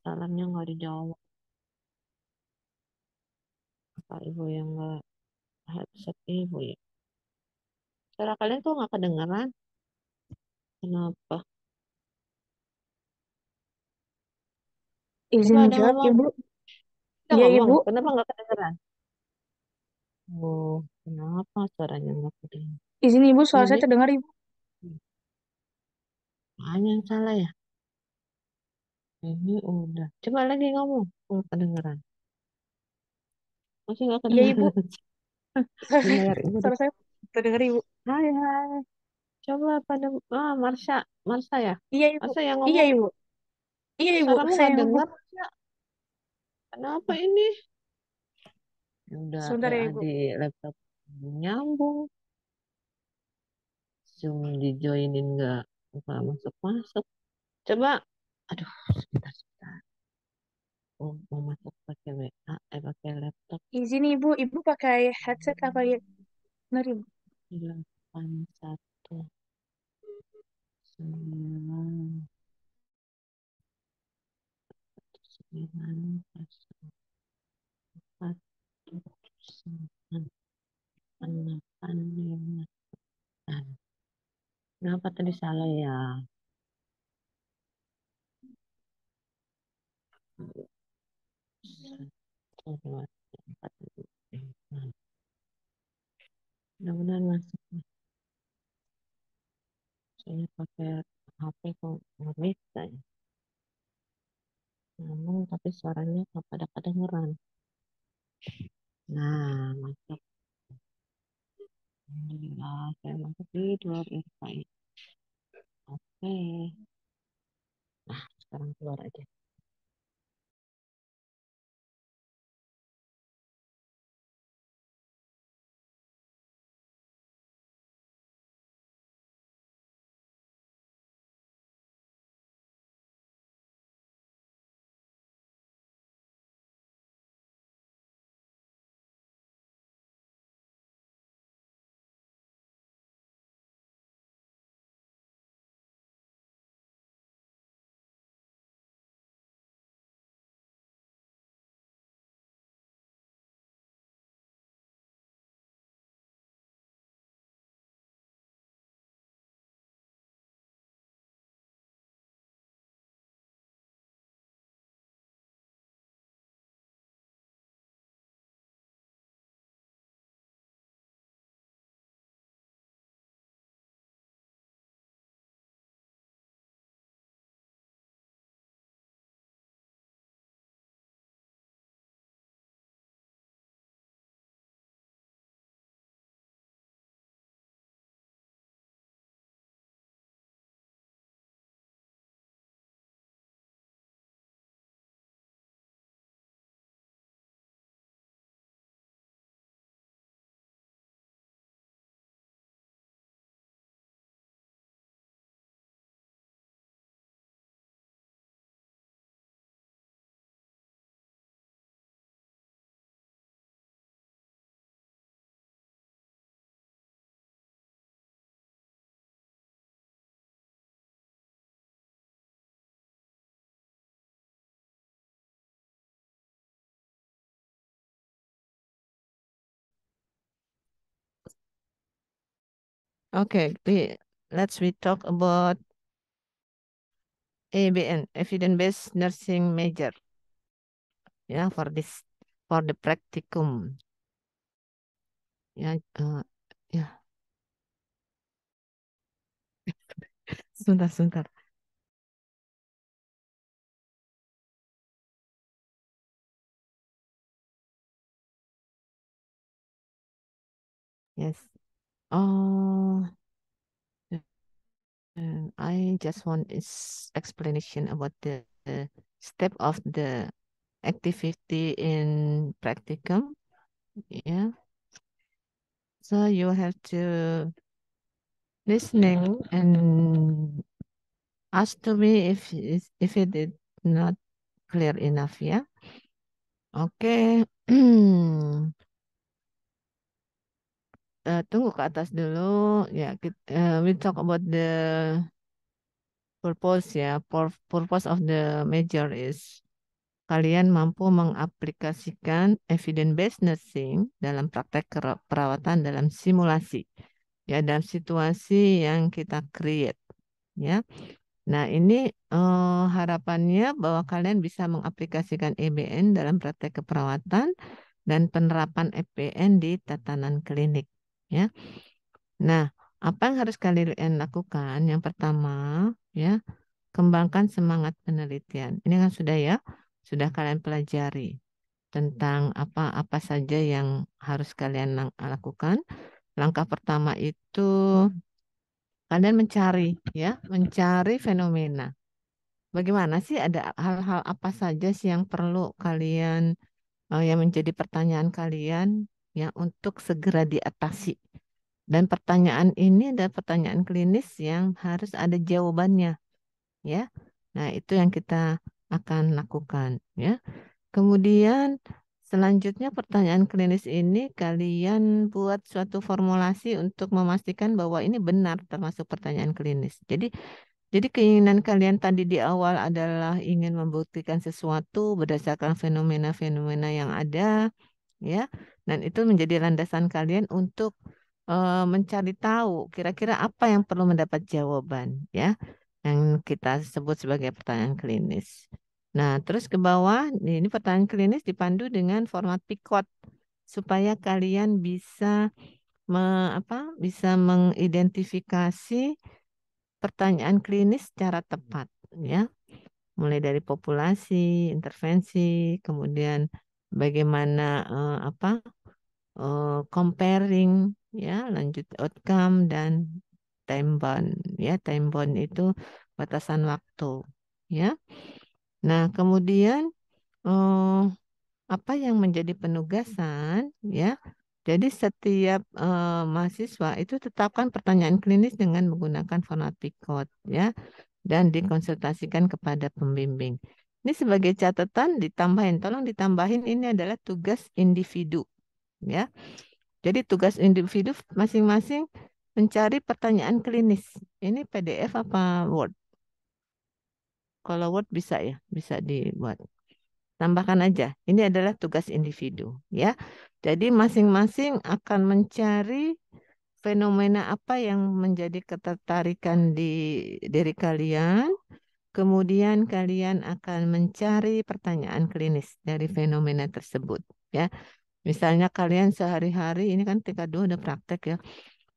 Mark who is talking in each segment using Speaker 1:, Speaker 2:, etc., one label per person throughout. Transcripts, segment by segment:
Speaker 1: salamnya nggak dijawab. Apa ibu yang nggak headset ibu ya? Suara kalian tuh nggak kedengeran. Kenapa? Coba
Speaker 2: Izin
Speaker 1: ada
Speaker 2: jawab,
Speaker 1: ngomong.
Speaker 2: Ibu.
Speaker 1: Udah
Speaker 2: Iya,
Speaker 1: ngomong.
Speaker 2: Ibu.
Speaker 1: Kenapa nggak kedengeran? Oh, kenapa suaranya nggak kedengeran?
Speaker 2: Izin Ibu, suara
Speaker 1: Ini
Speaker 2: saya terdengar, Ibu.
Speaker 1: hanya yang salah ya. Ini udah. Coba lagi ngomong. Oh, kedengeran. Masih nggak
Speaker 2: Iya, Ibu.
Speaker 1: kedengeran. Dengar ibu deh.
Speaker 2: Suara saya terdengar, Ibu.
Speaker 1: Hai, hai. Coba pada Marsha, Marsha ya.
Speaker 2: Iya, Ibu.
Speaker 1: Marsha yang
Speaker 2: Iya,
Speaker 1: ngomong.
Speaker 2: Ibu. Iya, Ibu.
Speaker 1: Suaramu
Speaker 2: Saya
Speaker 1: nggak
Speaker 2: yang ngomong.
Speaker 1: dengar. Marsha. Kenapa ini? Ya udah
Speaker 2: Sebentar ya, Ibu.
Speaker 1: di laptop nyambung. Zoom dijoinin nggak masuk masuk. Coba. Aduh, sebentar sebentar. Oh, mau masuk pakai WA, pakai laptop.
Speaker 2: Izin Ibu. Ibu pakai headset apa ya? Benar, Ibu.
Speaker 1: 81 9 9 delapan lima. Kenapa tadi salah ya? Satu, dua, tiga, empat, lima. Mudah-mudahan masuk. Saya pakai HP kok nggak bisa ya. Ngomong tapi suaranya nggak pada kedengeran. Nah, masuk. Alhamdulillah, saya masuk di dua Irfan. Oke. Nah, sekarang keluar aja. Okay, we talk about ABN, evidence-based nursing major. Ya, for the practicum. Ya, ya, sebentar, sebentar. Yes. Oh, I just want is explanation about the step of the activity in practicum. Yeah. So you have to listening and ask to me if it is not clear enough. Yeah. Oke. Tunggu ke atas dulu. Ya, we talk about the purpose ya. Purpose of the major is kalian mampu mengaplikasikan evidence-based nursing dalam praktek perawatan dalam simulasi, ya, dalam situasi yang kita create, ya. Nah, ini harapannya bahwa kalian bisa mengaplikasikan EBN dalam praktek keperawatan dan penerapan EBN di tatanan klinik, ya. Nah, apa yang harus kalian lakukan? Yang pertama, ya, kembangkan semangat penelitian. Ini kan sudah, ya, sudah kalian pelajari tentang apa-apa saja yang harus kalian lakukan. Langkah pertama itu kalian mencari, ya, mencari fenomena. Bagaimana sih, ada hal-hal apa saja sih yang perlu kalian, yang menjadi pertanyaan kalian, ya, untuk segera diatasi. Dan pertanyaan ini adalah pertanyaan klinis yang harus ada jawabannya, ya. Nah, itu yang kita akan lakukan, ya. Kemudian selanjutnya pertanyaan klinis ini kalian buat suatu formulasi untuk memastikan bahwa ini benar termasuk pertanyaan klinis. Jadi keinginan kalian tadi di awal adalah ingin membuktikan sesuatu berdasarkan fenomena-fenomena yang ada, ya. Dan itu menjadi landasan kalian untuk mencari tahu kira-kira apa yang perlu mendapat jawaban, ya, yang kita sebut sebagai pertanyaan klinis. Nah, terus ke bawah, ini pertanyaan klinis dipandu dengan format Picot supaya kalian bisa bisa mengidentifikasi pertanyaan klinis secara tepat, ya, mulai dari populasi, intervensi, kemudian bagaimana comparing, ya, lanjut outcome dan time bound, ya. Time bound itu batasan waktu, ya. Nah, kemudian eh, apa yang menjadi penugasan, ya. Jadi setiap mahasiswa itu tetapkan pertanyaan klinis dengan menggunakan format Picot, ya, dan dikonsultasikan kepada pembimbing. Ini sebagai catatan ditambahin, tolong ditambahin, ini adalah tugas individu, ya. Jadi tugas individu masing-masing mencari pertanyaan klinis. Ini PDF apa Word? Kalau Word bisa, ya, bisa dibuat. Tambahkan aja. Ini adalah tugas individu, ya. Jadi masing-masing akan mencari fenomena apa yang menjadi ketertarikan di diri kalian. Kemudian kalian akan mencari pertanyaan klinis dari fenomena tersebut, ya. Misalnya kalian sehari-hari ini kan tingkat 2 udah praktek, ya.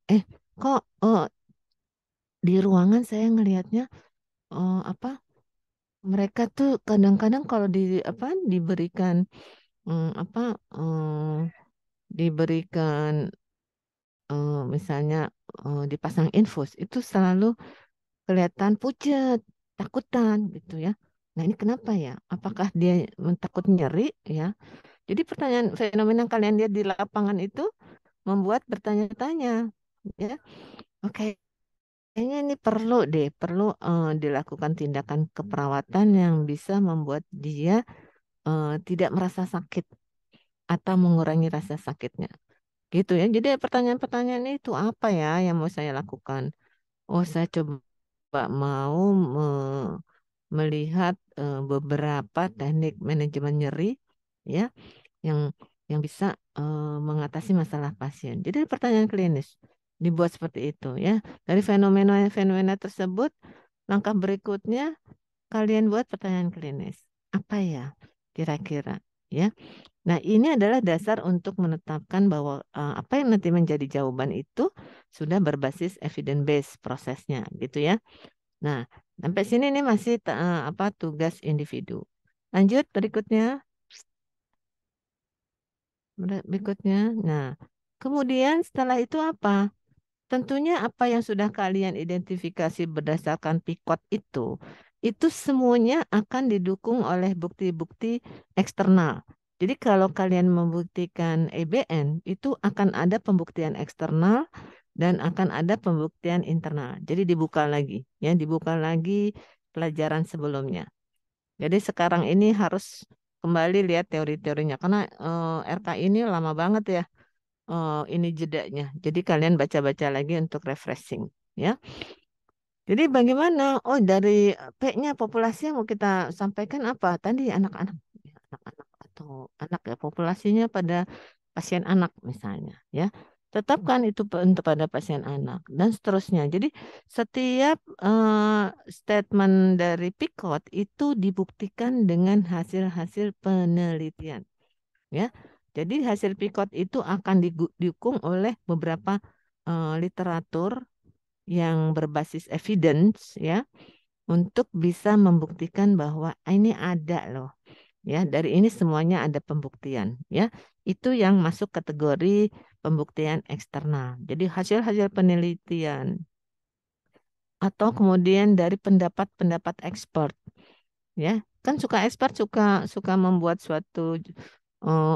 Speaker 1: Eh, kok di ruangan saya ngelihatnya apa, mereka tuh kadang-kadang kalau diberikan apa diberikan misalnya dipasang infus itu selalu kelihatan pucat, takutan gitu, ya. Nah, ini kenapa ya? Apakah dia takut nyeri, ya? Jadi pertanyaan fenomena yang kalian lihat di lapangan itu membuat bertanya-tanya, ya. Oke, kayaknya ini perlu dilakukan tindakan keperawatan yang bisa membuat dia tidak merasa sakit atau mengurangi rasa sakitnya. Gitu, ya. Jadi pertanyaan-pertanyaan itu apa ya yang mau saya lakukan? Oh, saya coba mau melihat beberapa teknik manajemen nyeri, ya, yang bisa mengatasi masalah pasien. Jadi pertanyaan klinis dibuat seperti itu, ya. Dari fenomena-fenomena tersebut, langkah berikutnya kalian buat pertanyaan klinis. Apa ya kira-kira, ya? Nah, ini adalah dasar untuk menetapkan bahwa apa yang nanti menjadi jawaban itu sudah berbasis evidence based prosesnya, gitu, ya. Nah, sampai sini ini masih tugas individu. Lanjut berikutnya, berikutnya. Nah, kemudian setelah itu apa? Tentunya apa yang sudah kalian identifikasi berdasarkan Picot itu semuanya akan didukung oleh bukti-bukti eksternal. Jadi kalau kalian membuktikan EBN, itu akan ada pembuktian eksternal dan akan ada pembuktian internal. Jadi dibuka lagi, ya, dibuka lagi pelajaran sebelumnya. Jadi sekarang ini harus kembali lihat teori-teorinya karena RK ini lama banget, ya, ini jedanya. Jadi kalian baca-baca lagi untuk refreshing, ya. Jadi bagaimana? Oh, dari P-nya populasi yang mau kita sampaikan apa? Tadi anak-anak. atau anak ya, populasinya pada pasien anak misalnya ya. Tetapkan itu untuk pada pasien anak dan seterusnya. Jadi setiap statement dari PICOT itu dibuktikan dengan hasil-hasil penelitian ya. Jadi hasil PICOT itu akan didukung oleh beberapa literatur yang berbasis evidence ya untuk bisa membuktikan bahwa ini ada loh ya, dari ini semuanya ada pembuktian ya. Itu yang masuk kategori pembuktian eksternal. Jadi hasil-hasil penelitian atau kemudian dari pendapat-pendapat expert ya. Kan suka expert suka suka membuat suatu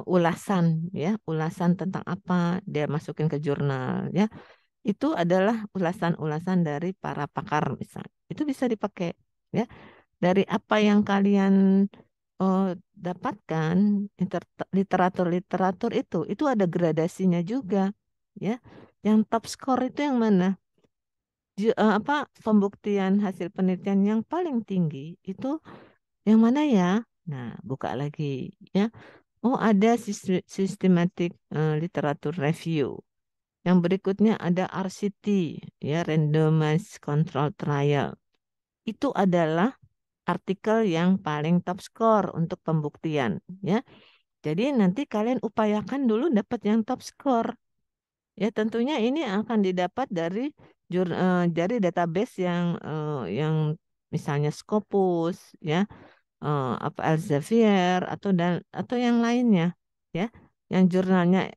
Speaker 1: ulasan ya, ulasan tentang apa dia masukin ke jurnal ya. Itu adalah ulasan-ulasan dari para pakar misalnya. Itu bisa dipakai ya. Dari apa yang kalian oh, dapatkan literatur-literatur itu ada gradasinya juga ya. Yang top score itu yang mana? Apa pembuktian hasil penelitian yang paling tinggi itu yang mana ya? Nah, buka lagi ya. Oh, ada systematic literatur review. Yang berikutnya ada RCT ya, randomized control trial. Itu adalah artikel yang paling top score untuk pembuktian ya. Jadi nanti kalian upayakan dulu dapat yang top score. Ya tentunya ini akan didapat dari database yang misalnya Scopus ya, apa Elsevier atau yang lainnya ya. Yang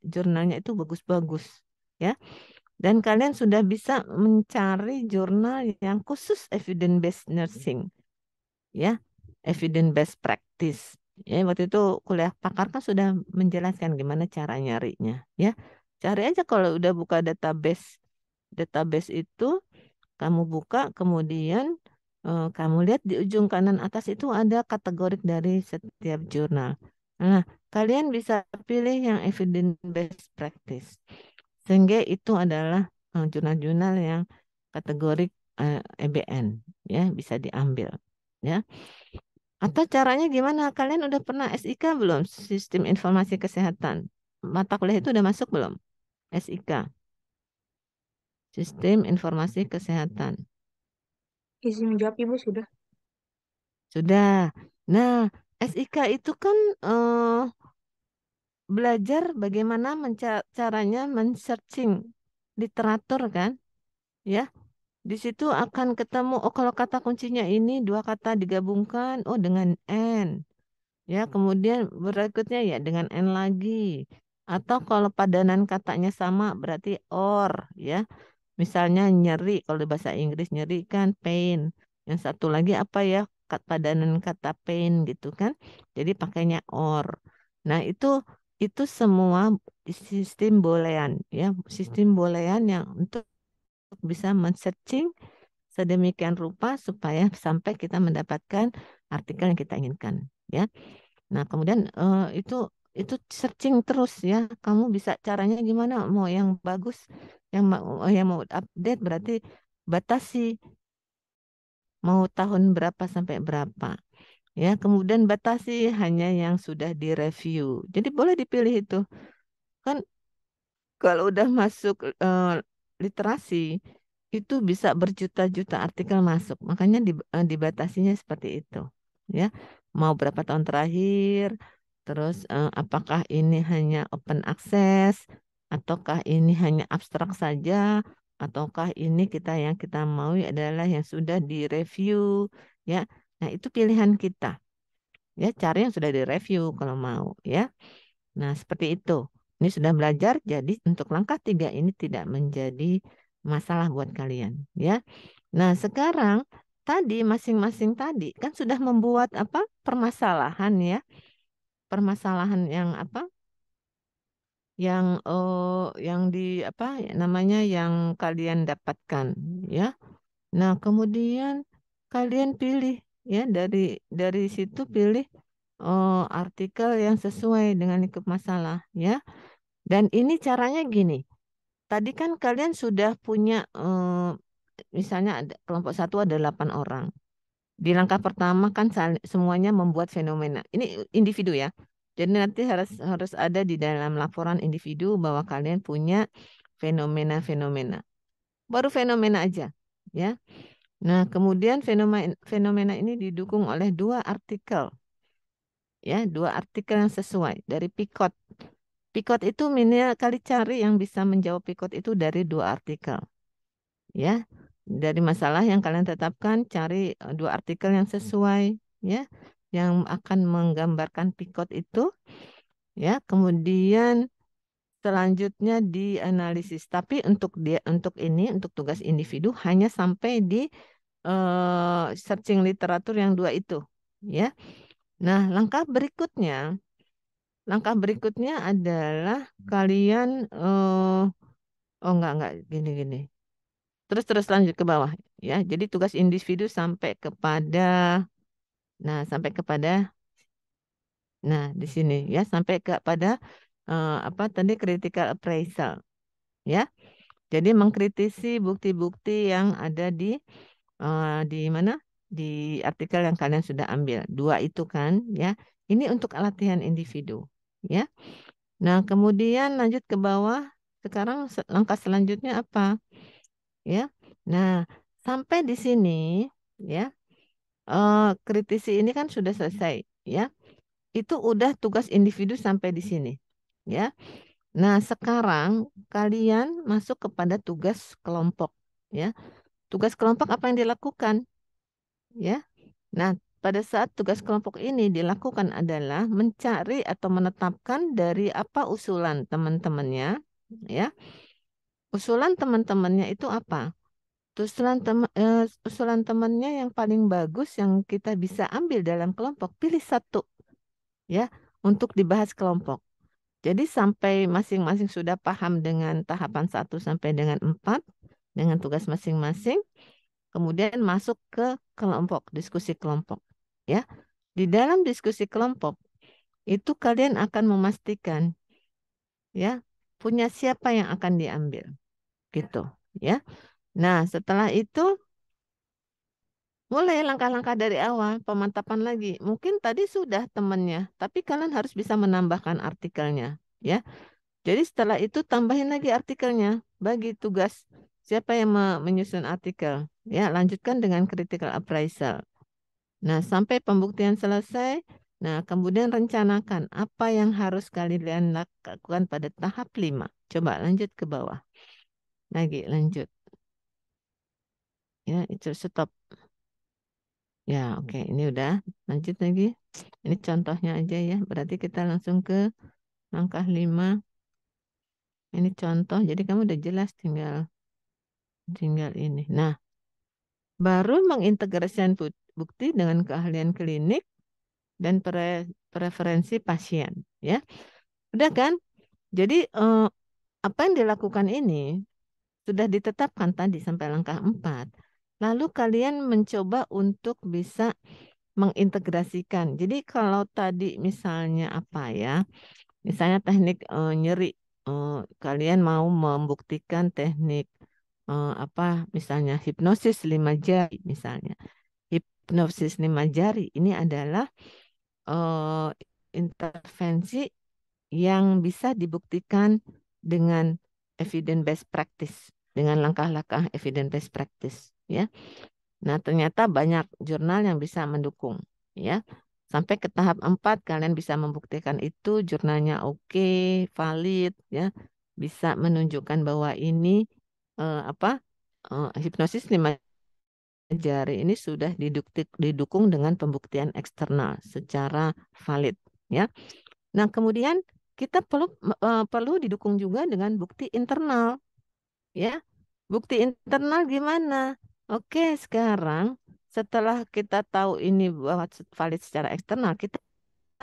Speaker 1: jurnalnya itu bagus-bagus ya. Dan kalian sudah bisa mencari jurnal yang khusus evidence based nursing ya, evidence based practice. Ya, waktu itu kuliah pakar kan sudah menjelaskan gimana cara nyarinya. Ya, cari aja kalau udah buka database. Database itu kamu buka, kemudian kamu lihat di ujung kanan atas itu ada kategori dari setiap jurnal. Nah, kalian bisa pilih yang evidence based practice. Sehingga itu adalah jurnal-jurnal yang kategori EBN, ya bisa diambil. Ya. Atau caranya gimana? Kalian udah pernah SIK belum? Sistem Informasi Kesehatan. Mata kuliah itu udah masuk belum? SIK, Sistem Informasi Kesehatan.
Speaker 2: Izin menjawab Ibu sudah.
Speaker 1: Sudah. Nah, SIK itu kan belajar bagaimana caranya men-searching literatur kan? Ya, di situ akan ketemu, oh kalau kata kuncinya ini dua kata digabungkan, oh dengan N. Ya, kemudian berikutnya ya dengan N lagi. Atau kalau padanan katanya sama berarti or, ya. Misalnya nyeri, kalau di bahasa Inggris nyeri kan pain. Yang satu lagi apa ya? Padanan kata pain gitu kan. Jadi pakainya or. Nah, itu semua sistem boolean ya, sistem boolean yang untuk bisa men-searching sedemikian rupa supaya sampai kita mendapatkan artikel yang kita inginkan ya. Nah, kemudian itu searching terus ya. Kamu bisa caranya gimana? Mau yang bagus, yang mau update berarti batasi mau tahun berapa sampai berapa. Ya, kemudian batasi hanya yang sudah direview. Jadi boleh dipilih itu. Kan kalau udah masuk literasi itu bisa berjuta-juta artikel masuk. Makanya dibatasinya seperti itu. Ya, mau berapa tahun terakhir, terus apakah ini hanya open access, ataukah ini hanya abstrak saja, ataukah ini yang kita mau adalah yang sudah direview, ya. Nah, itu pilihan kita. Ya, cari yang sudah direview kalau mau, ya. Nah, seperti itu. Ini sudah belajar, jadi untuk langkah 3 ini tidak menjadi masalah buat kalian, ya. Nah, sekarang tadi masing-masing tadi kan sudah membuat apa? Permasalahan ya. Permasalahan yang apa? Yang di apa namanya yang kalian dapatkan, ya. Nah, kemudian kalian pilih ya dari situ pilih artikel yang sesuai dengan lingkup masalah, ya. Dan ini caranya gini. Tadi kan kalian sudah punya misalnya ada kelompok satu ada 8 orang. Di langkah pertama kan semuanya membuat fenomena. Ini individu ya. Jadi nanti harus ada di dalam laporan individu bahwa kalian punya fenomena-fenomena. Baru fenomena aja, ya. Nah, kemudian fenomena fenomena ini didukung oleh dua artikel, ya, dua artikel yang sesuai dari Picot. Picot itu minimal kali cari yang bisa menjawab Picot itu dari dua artikel, ya. Dari masalah yang kalian tetapkan, cari dua artikel yang sesuai, ya, yang akan menggambarkan Picot itu, ya. Kemudian selanjutnya dianalisis. Tapi untuk tugas individu hanya sampai di searching literatur yang dua itu, ya. Nah, langkah berikutnya adalah kalian oh enggak gini-gini. Terus lanjut ke bawah, ya. Jadi tugas individu sampai kepada nah di sini, ya, sampai kepada apa tadi, critical appraisal, ya. Jadi mengkritisi bukti-bukti yang ada di mana? Di artikel yang kalian sudah ambil. Dua itu kan, ya. Ini untuk latihan individu, ya. Nah, kemudian lanjut ke bawah. Sekarang langkah selanjutnya apa? Ya. Nah, sampai di sini, ya. Kritisi ini kan sudah selesai, ya. Itu udah tugas individu sampai di sini, ya. Nah, sekarang kalian masuk kepada tugas kelompok, ya. Tugas kelompok apa yang dilakukan, ya? Nah, pada saat tugas kelompok ini dilakukan adalah mencari atau menetapkan dari apa usulan teman-temannya, ya. Usulan teman-temannya itu apa? Usulan temannya yang paling bagus yang kita bisa ambil dalam kelompok, pilih satu, ya, untuk dibahas kelompok. Jadi sampai masing-masing sudah paham dengan tahapan 1 sampai dengan 4 dengan tugas masing-masing. Kemudian masuk ke kelompok, diskusi kelompok. Ya, di dalam diskusi kelompok itu kalian akan memastikan, ya, punya siapa yang akan diambil, gitu, ya. Nah, setelah itu mulai langkah-langkah dari awal, pemantapan lagi. Mungkin tadi sudah temannya, tapi kalian harus bisa menambahkan artikelnya, ya. Jadi setelah itu tambahin lagi artikelnya, bagi tugas siapa yang menyusun artikel, ya. Lanjutkan dengan critical appraisal. Nah, sampai pembuktian selesai, nah kemudian rencanakan apa yang harus kalian lakukan pada tahap 5. Coba lanjut ke bawah. Lagi, lanjut. Ya, itu stop. Ya, oke. Ini udah. Lanjut lagi. Ini contohnya aja ya. Berarti kita langsung ke langkah 5. Ini contoh. Jadi kamu udah jelas, tinggal ini. Nah, baru mengintegrasikan bukti dengan keahlian klinik dan preferensi pasien. Ya, udah kan? Jadi apa yang dilakukan ini sudah ditetapkan tadi sampai langkah 4. Lalu kalian mencoba untuk bisa mengintegrasikan. Jadi kalau tadi misalnya apa ya? Misalnya teknik nyeri, eh, kalian mau membuktikan teknik apa? Misalnya hipnosis 5 jari misalnya. Hipnosis 5 jari ini adalah eh, intervensi yang bisa dibuktikan dengan evidence based practice, dengan langkah-langkah evidence based practice, ya. Nah, ternyata banyak jurnal yang bisa mendukung, ya. Sampai ke tahap 4 kalian bisa membuktikan itu jurnalnya oke, valid, ya. Bisa menunjukkan bahwa ini apa? Hipnosis 5 jari ini sudah didukung dengan pembuktian eksternal secara valid, ya. Nah, kemudian kita perlu didukung juga dengan bukti internal, ya. Bukti internal gimana? Oke, sekarang setelah kita tahu ini bahwa valid secara eksternal, kita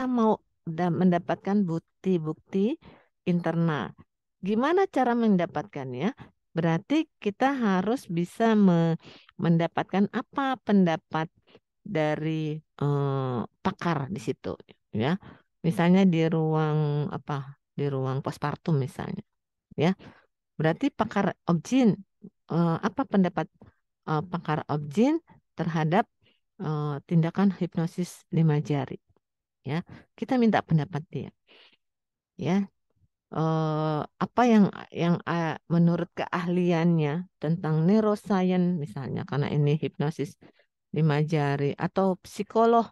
Speaker 1: mau mendapatkan bukti-bukti internal. Gimana cara mendapatkannya? Berarti kita harus bisa mendapatkan apa pendapat dari pakar di situ, ya. Misalnya di ruang apa? Di ruang postpartum misalnya, ya. Berarti pakar objin, apa pendapat pakar objin terhadap tindakan hipnosis 5 jari, ya. Kita minta pendapat dia, ya. Apa yang menurut keahliannya tentang neuroscience misalnya, karena ini hipnosis 5 jari, atau psikolog,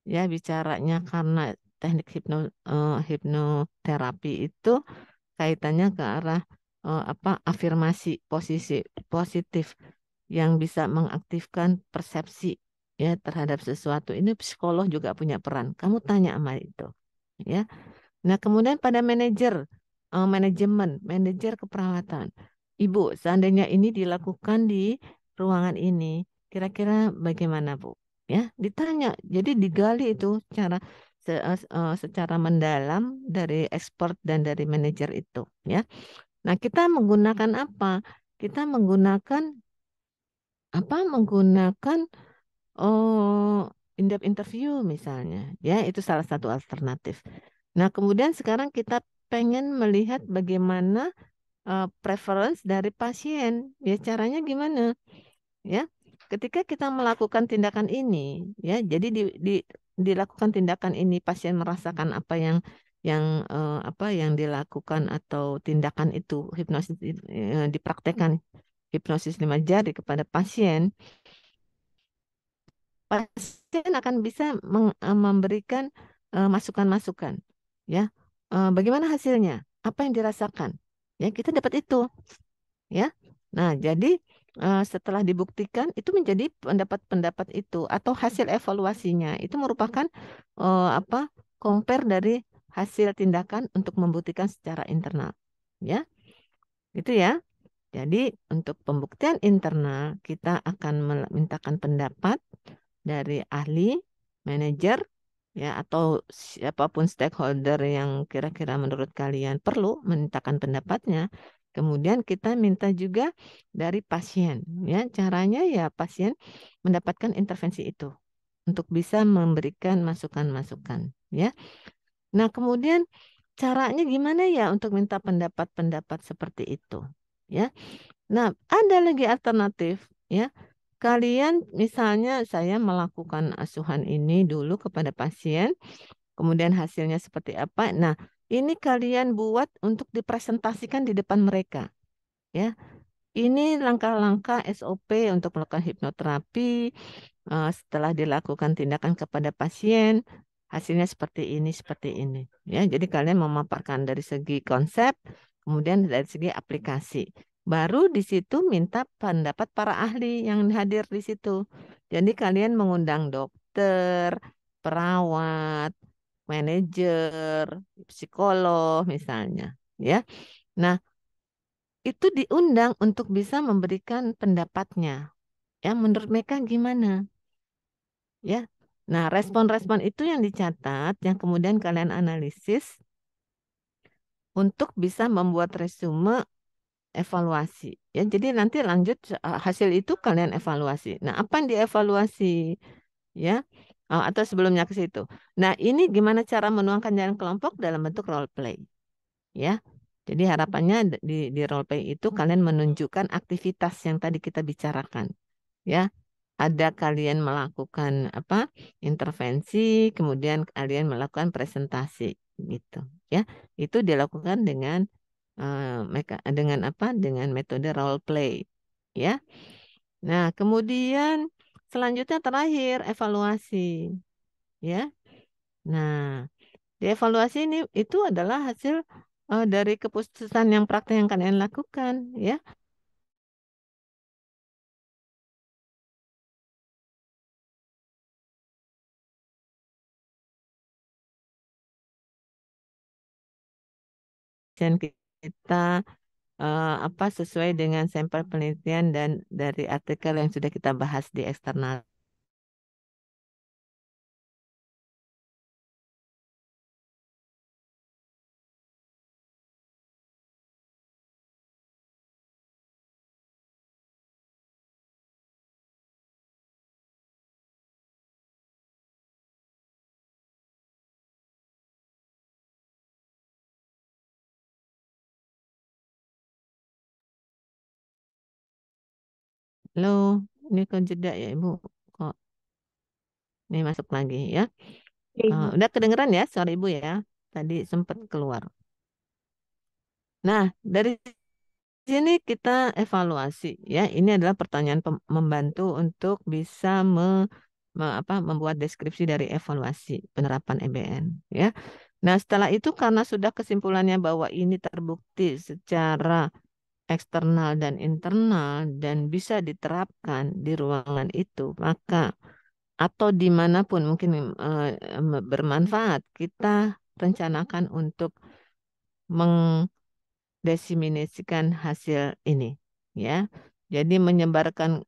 Speaker 1: ya bicaranya karena teknik hipnoterapi itu kaitannya ke arah apa afirmasi posisi positif yang bisa mengaktifkan persepsi, ya terhadap sesuatu. Ini psikolog juga punya peran. Kamu tanya sama itu, ya. Nah, kemudian pada manajer keperawatan. Ibu, seandainya ini dilakukan di ruangan ini, kira-kira bagaimana, Bu? Ya, ditanya. Jadi digali itu secara mendalam dari expert dan dari manajer itu, ya. Nah, kita menggunakan apa? Kita menggunakan apa? Menggunakan in-depth interview misalnya, ya itu salah satu alternatif. Nah, kemudian sekarang kita pengen melihat bagaimana preference dari pasien, ya caranya gimana, ya. Ketika kita melakukan tindakan ini, ya, jadi dilakukan tindakan ini, pasien merasakan yang apa yang dilakukan atau tindakan itu hipnosis dipraktekkan hipnosis 5 jari kepada pasien. Pasien akan bisa memberikan masukan-masukan, ya. Bagaimana hasilnya? Apa yang dirasakan? Ya, kita dapat itu, ya. Nah, jadi setelah dibuktikan itu menjadi pendapat-pendapat itu atau hasil evaluasinya itu merupakan apa? Compare dari hasil tindakan untuk membuktikan secara internal, ya. Itu ya. Jadi untuk pembuktian internal kita akan memintakan pendapat dari ahli, manajer, ya atau siapapun stakeholder yang kira-kira menurut kalian perlu memintakan pendapatnya. Kemudian kita minta juga dari pasien, ya caranya ya pasien mendapatkan intervensi itu untuk bisa memberikan masukan-masukan, ya. Nah, kemudian caranya gimana ya untuk minta pendapat-pendapat seperti itu, ya. Nah, ada lagi alternatif, ya. Kalian misalnya saya melakukan asuhan ini dulu kepada pasien, kemudian hasilnya seperti apa. Nah, ini kalian buat untuk dipresentasikan di depan mereka, ya. Ini langkah-langkah SOP untuk melakukan hipnoterapi. Setelah dilakukan tindakan kepada pasien, hasilnya seperti ini. Ya, jadi kalian memaparkan dari segi konsep, kemudian dari segi aplikasi. Baru di situ minta pendapat para ahli yang hadir di situ. Jadi kalian mengundang dokter, perawat, manajer, psikolog misalnya, ya. Nah, itu diundang untuk bisa memberikan pendapatnya. Ya, menurut mereka gimana? Ya. Nah, respon-respon itu yang dicatat, yang kemudian kalian analisis untuk bisa membuat resume evaluasi. Ya, jadi nanti lanjut hasil itu kalian evaluasi. Nah, apa yang dievaluasi? Ya, atau sebelumnya ke situ. Nah, ini gimana cara menuangkan jalan kelompok dalam bentuk role play. Ya, jadi harapannya di role play itu kalian menunjukkan aktivitas yang tadi kita bicarakan. Ya, ada kalian melakukan apa intervensi, kemudian kalian melakukan presentasi gitu, ya. Itu dilakukan dengan dengan apa, dengan metode role play, ya. Nah, kemudian selanjutnya terakhir evaluasi, ya. Nah, di evaluasi ini itu adalah hasil dari keputusan yang praktek yang kalian lakukan, ya. Dan kita apa sesuai dengan sampel penelitian dan dari artikel yang sudah kita bahas di eksternal. Halo, ini kok jeda ya Ibu? Kok ini masuk lagi ya?
Speaker 2: Ya, Ibu.
Speaker 1: Udah kedengeran ya suara Ibu ya? Tadi sempat keluar. Nah, dari sini kita evaluasi ya. Ini adalah pertanyaan membantu untuk bisa membuat deskripsi dari evaluasi penerapan EBN ya. Nah, setelah itu karena sudah kesimpulannya bahwa ini terbukti secara eksternal dan internal dan bisa diterapkan di ruangan itu, maka atau dimanapun mungkin bermanfaat, kita rencanakan untuk mengdesiminasikan hasil ini, ya. Jadi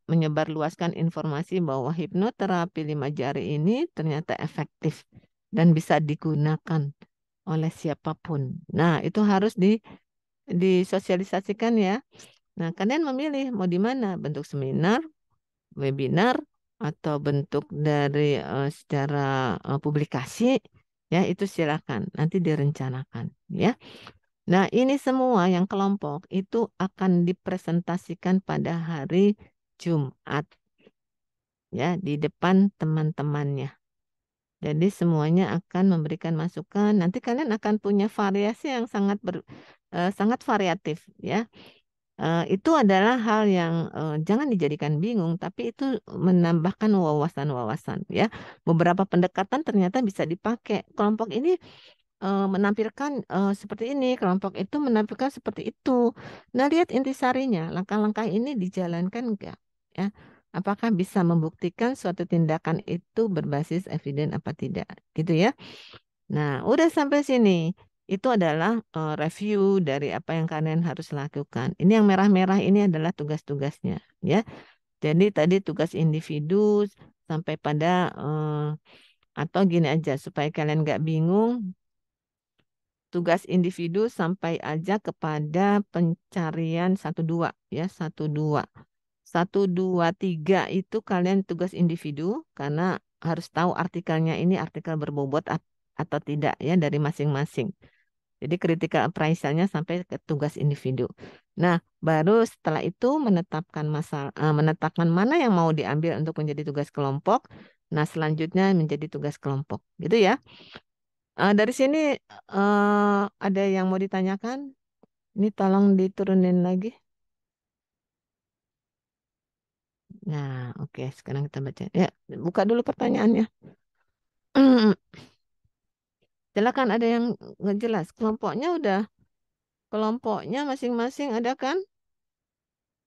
Speaker 1: menyebarluaskan informasi bahwa hipnoterapi 5 jari ini ternyata efektif dan bisa digunakan oleh siapapun. Nah, itu harus disosialisasikan ya. Nah, kalian memilih mau di mana? Bentuk seminar, webinar, atau bentuk dari secara publikasi, ya itu silakan. Nanti direncanakan, ya. Nah, ini semua yang kelompok itu akan dipresentasikan pada hari Jumat, ya, di depan teman-temannya. Jadi semuanya akan memberikan masukan. Nanti kalian akan punya variasi yang sangat variatif, ya. Itu adalah hal yang jangan dijadikan bingung, tapi itu menambahkan wawasan-wawasan ya. Beberapa pendekatan ternyata bisa dipakai. Kelompok ini menampilkan seperti ini, kelompok itu menampilkan seperti itu. Nah, lihat intisarinya, langkah-langkah ini dijalankan enggak? Ya, apakah bisa membuktikan suatu tindakan itu berbasis eviden apa tidak? Gitu ya. Nah, udah sampai sini. Itu adalah review dari apa yang kalian harus lakukan. Ini yang merah-merah ini adalah tugas-tugasnya, ya. Jadi tadi tugas individu sampai pada atau gini aja supaya kalian nggak bingung, tugas individu sampai aja kepada pencarian satu dua, ya, satu dua. Satu, dua, tiga itu kalian tugas individu karena harus tahu artikelnya ini artikel berbobot atau tidak ya dari masing-masing. Jadi critical appraisal-nya sampai ke tugas individu. Nah, baru setelah itu menetapkan mana yang mau diambil untuk menjadi tugas kelompok. Nah, selanjutnya menjadi tugas kelompok. Gitu ya. Dari sini ada yang mau ditanyakan? Ini tolong diturunin lagi. Nah, oke, sekarang kita baca. Ya, buka dulu pertanyaannya. Silakan ada yang nggak jelas. Kelompoknya masing-masing ada kan?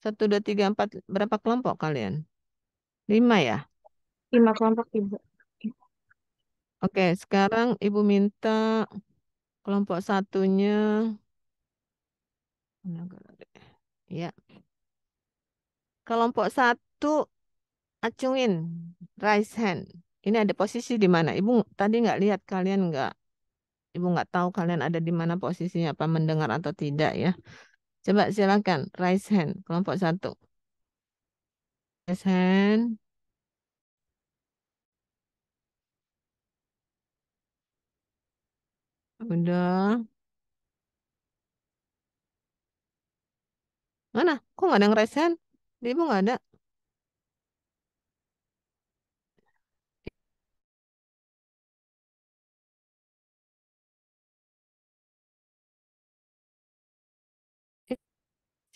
Speaker 1: Satu, dua, tiga, empat. Berapa kelompok kalian? 5 ya?
Speaker 2: 5 kelompok, Ibu.
Speaker 1: Oke, sekarang Ibu minta kelompok satunya. Mana nggak ada? Ya, kelompok satu acungin, raise hand. Ini ada posisi di mana? Ibu tadi nggak lihat kalian nggak? Ibu nggak tahu kalian ada di mana posisinya, apa mendengar atau tidak ya? Coba silakan, raise hand, kelompok satu. Raise hand, udah. Mana? Kok nggak ada yang raise hand? Di Ibu nggak ada.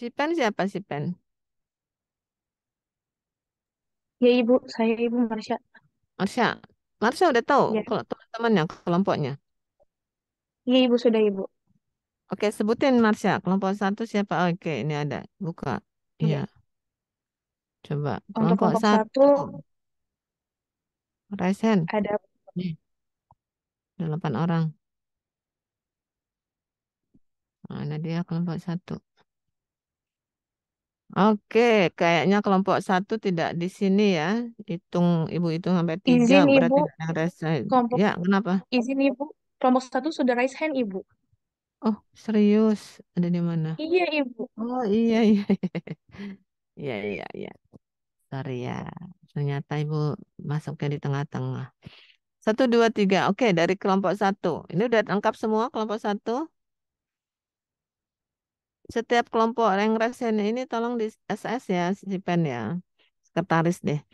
Speaker 1: Si Pen siapa si Pen?
Speaker 2: Ya, Ibu. Saya Ibu Marsha.
Speaker 1: Marsha. Marsha udah tahu
Speaker 2: Ya.
Speaker 1: kalau teman-temannya, kelompoknya.
Speaker 2: Iya, Ibu. Sudah, Ibu.
Speaker 1: Oke, sebutin Marsha. Kelompok satu siapa? Oke, ini ada. Buka. Iya,
Speaker 2: Ya.
Speaker 1: coba.
Speaker 2: Untuk
Speaker 1: Kelompok
Speaker 2: kelompok satu
Speaker 1: satu. Raise hand.
Speaker 2: ada
Speaker 1: Nih, 8 orang. Mana dia kelompok satu? Oke, kayaknya kelompok satu tidak di sini ya. Ibu hitung sampai 3,
Speaker 2: izin,
Speaker 1: berarti
Speaker 2: Ibu.
Speaker 1: nggak ada yang raise hand.
Speaker 2: Kelompok
Speaker 1: Ya, kenapa?
Speaker 2: izin, Ibu. Kelompok satu sudah raise hand, Ibu.
Speaker 1: Oh, serius? Ada di mana?
Speaker 2: Iya, Ibu.
Speaker 1: Oh, iya, iya. Iya, iya, iya. Sorry ya. Ternyata ibu masuknya di tengah-tengah. Satu, dua, tiga. Oke, dari kelompok satu. Ini udah lengkap semua kelompok satu. Setiap kelompok yang rasain ini tolong di SS ya, si Pen ya. Sekretaris deh.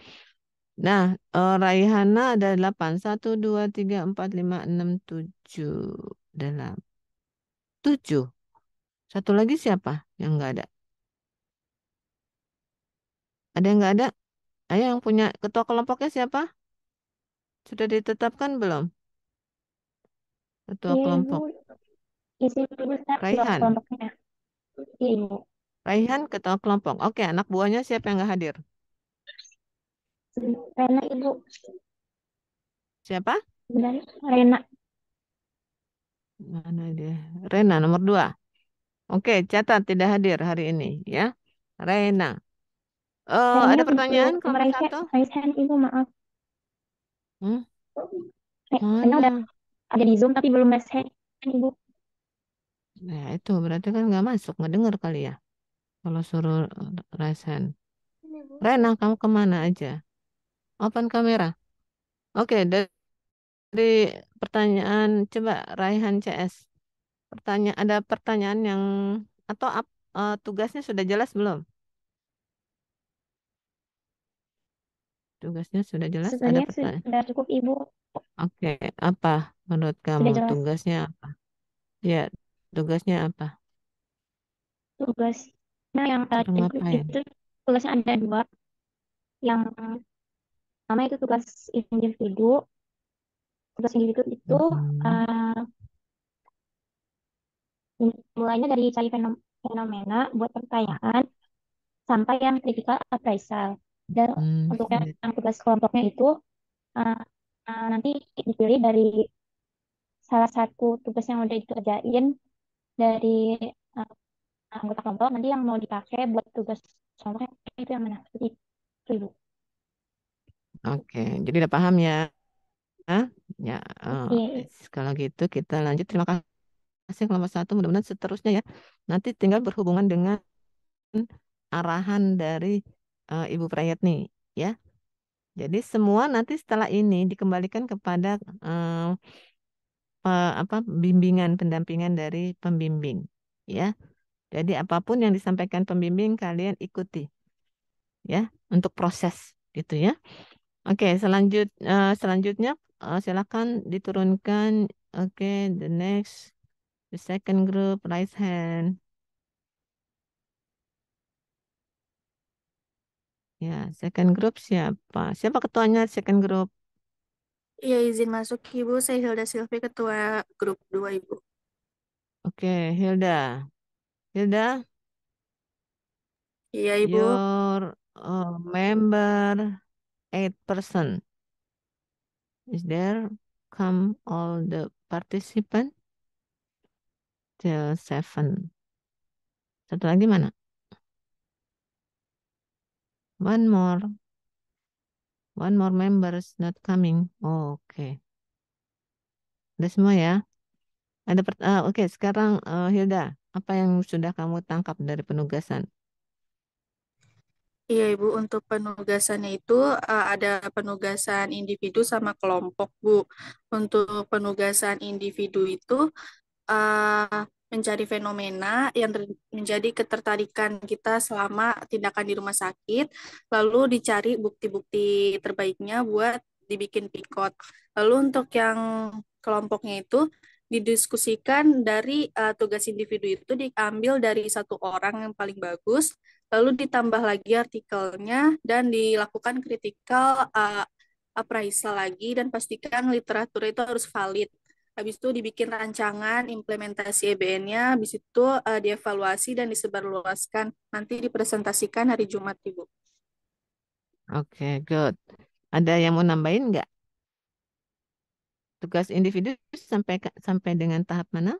Speaker 1: Nah, Raihana ada 8. 1, 2, 3, 4, 5, 6, 7. Dalam 7. Satu lagi siapa yang nggak ada? Ada yang nggak ada? Ayo yang punya ketua kelompoknya siapa? Sudah ditetapkan belum? Ketua
Speaker 2: Iya, Ibu.
Speaker 1: kelompok.
Speaker 2: Isi Ibu ketua
Speaker 1: Raihan.
Speaker 2: kelompoknya. Iya, Ibu.
Speaker 1: Raihan ketua kelompok. Oke, anak buahnya siapa yang nggak hadir?
Speaker 2: Rena, Ibu.
Speaker 1: Siapa?
Speaker 2: Sebenarnya Rena.
Speaker 1: Mana dia? Rena nomor 2. Oke, catat tidak hadir hari ini ya. Rena.
Speaker 2: Rena
Speaker 1: Ada pertanyaan
Speaker 2: belum
Speaker 1: kelompok
Speaker 2: raise hand,
Speaker 1: satu?
Speaker 2: raise hand, Ibu, maaf.
Speaker 1: Hmm?
Speaker 2: Rena udah
Speaker 1: Mana?
Speaker 2: ada di Zoom tapi belum raise hand, Ibu.
Speaker 1: Nah, itu berarti kan nggak masuk, nggak dengar kali ya. Kalau suruh raise hand.
Speaker 2: Ini, Bu.
Speaker 1: Rena, kamu kemana aja? Open kamera. Oke, dari pertanyaan, coba Raihan CS. Ada pertanyaan yang atau tugasnya sudah jelas belum? Tugasnya sudah jelas? Ada
Speaker 2: Sebenarnya
Speaker 1: pertanyaan.
Speaker 2: sudah cukup, Ibu.
Speaker 1: Oke, apa menurut kamu
Speaker 2: Sudah jelas
Speaker 1: tugasnya apa? Ya, tugasnya apa?
Speaker 2: tugasnya yang
Speaker 1: Suruh ngapain?
Speaker 2: itu tugasnya ada dua. Yang pertama itu tugas individu. Tugas individu itu
Speaker 1: Mhm.
Speaker 2: eh, mulainya dari cari fenomena buat pertanyaan sampai yang critical appraisal. Dan
Speaker 1: Hmm,
Speaker 2: untuk yang tugas kelompoknya itu eh, nanti dipilih dari salah satu tugas yang udah dikerjain dari eh, anggota kelompok, nanti yang mau dipakai buat tugas kelompoknya itu yang mana? Seperti itu, Ibu.
Speaker 1: Oke, jadi udah paham ya? Hah? Ya,
Speaker 2: Oke.
Speaker 1: kalau gitu kita lanjut. Terima kasih kelompok satu. Mudah-mudahan seterusnya ya. Nanti tinggal berhubungan dengan arahan dari Ibu Prayetni ya. Jadi semua nanti setelah ini dikembalikan kepada eh, apa bimbingan pendampingan dari pembimbing ya. Jadi apapun yang disampaikan pembimbing kalian ikuti ya untuk proses gitu ya. Oke, selanjutnya silakan diturunkan. Oke, the next, the second group, raise hand. Ya, second group siapa? Siapa ketuanya second group?
Speaker 3: Iya, izin masuk Ibu. Saya Hilda Silvi, Ketua Grup 2 Ibu.
Speaker 1: Oke, Hilda. Hilda,
Speaker 3: Iya, Ibu.
Speaker 1: your member 8 person. Is there come all the participant till 7? Satu lagi mana? One more. One more members not coming. Oke. Udah semua ya. Oke, sekarang Hilda, apa yang sudah kamu tangkap dari penugasan?
Speaker 3: Iya, Ibu. Untuk penugasannya itu ada penugasan individu sama kelompok, Bu. Untuk penugasan individu itu mencari fenomena yang menjadi ketertarikan kita selama tindakan di rumah sakit, lalu dicari bukti-bukti terbaiknya buat dibikin pikot. Lalu untuk yang kelompoknya itu didiskusikan dari tugas individu itu diambil dari satu orang yang paling bagus, lalu ditambah lagi artikelnya dan dilakukan critical appraisal lagi dan pastikan literatur itu harus valid. Habis itu dibikin rancangan implementasi EBN-nya, habis itu dievaluasi dan disebarluaskan. Nanti dipresentasikan hari Jumat, Ibu.
Speaker 1: Oke, good. Ada yang mau nambahin nggak? Tugas individu sampai dengan tahap mana?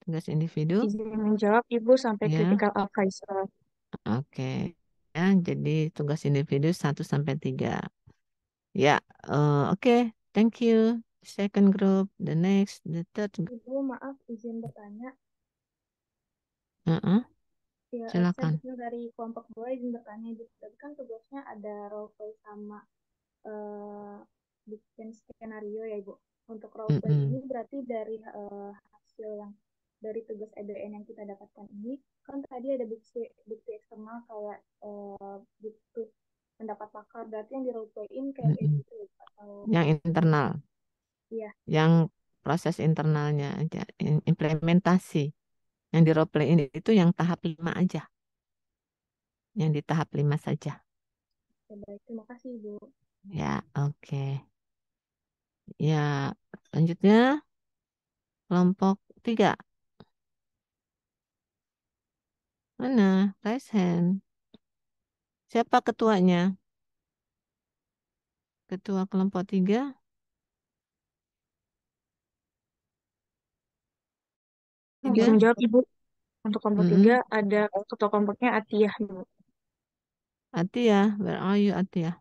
Speaker 1: Tugas individu,
Speaker 2: Izin menjawab, Ibu, sampai
Speaker 1: ya.
Speaker 2: critical appraisal.
Speaker 1: Oke. Ya, jadi tugas individu 1 sampai 3. Ya, oke. Thank you. Second group, the next, the third.
Speaker 2: Ibu, maaf, izin bertanya.
Speaker 1: Uh-uh,
Speaker 2: Ya, saya
Speaker 1: silakan.
Speaker 2: Bisnu dari kelompok 2 izin bertanya. Ibu. Tadi kan tugasnya ada role play sama eh, bikin skenario ya, Ibu. Untuk role play ini
Speaker 1: Mm-mm.
Speaker 2: berarti dari hasil yang dari tugas EBN yang kita dapatkan ini, kan tadi ada bukti bukti eksternal kayak bukti
Speaker 3: yang di role playin kayak
Speaker 1: Mm-mm.
Speaker 3: gitu atau
Speaker 1: Yang internal,
Speaker 3: iya.
Speaker 1: yang proses internalnya aja, implementasi. Yang di role play ini itu yang tahap 5 aja, yang di tahap 5 saja.
Speaker 3: Ya, baik, terima kasih Ibu.
Speaker 1: Ya, oke. Ya, lanjutnya kelompok 3. Mana? Raise hand. Siapa ketuanya? Ketua kelompok 3?
Speaker 3: Bisa
Speaker 1: 3?
Speaker 3: menjawab Ibu. Untuk kelompok tiga
Speaker 1: Mm-mm.
Speaker 3: ada ketua kelompoknya Atiyah Ibu.
Speaker 1: Atia, where are you Atia?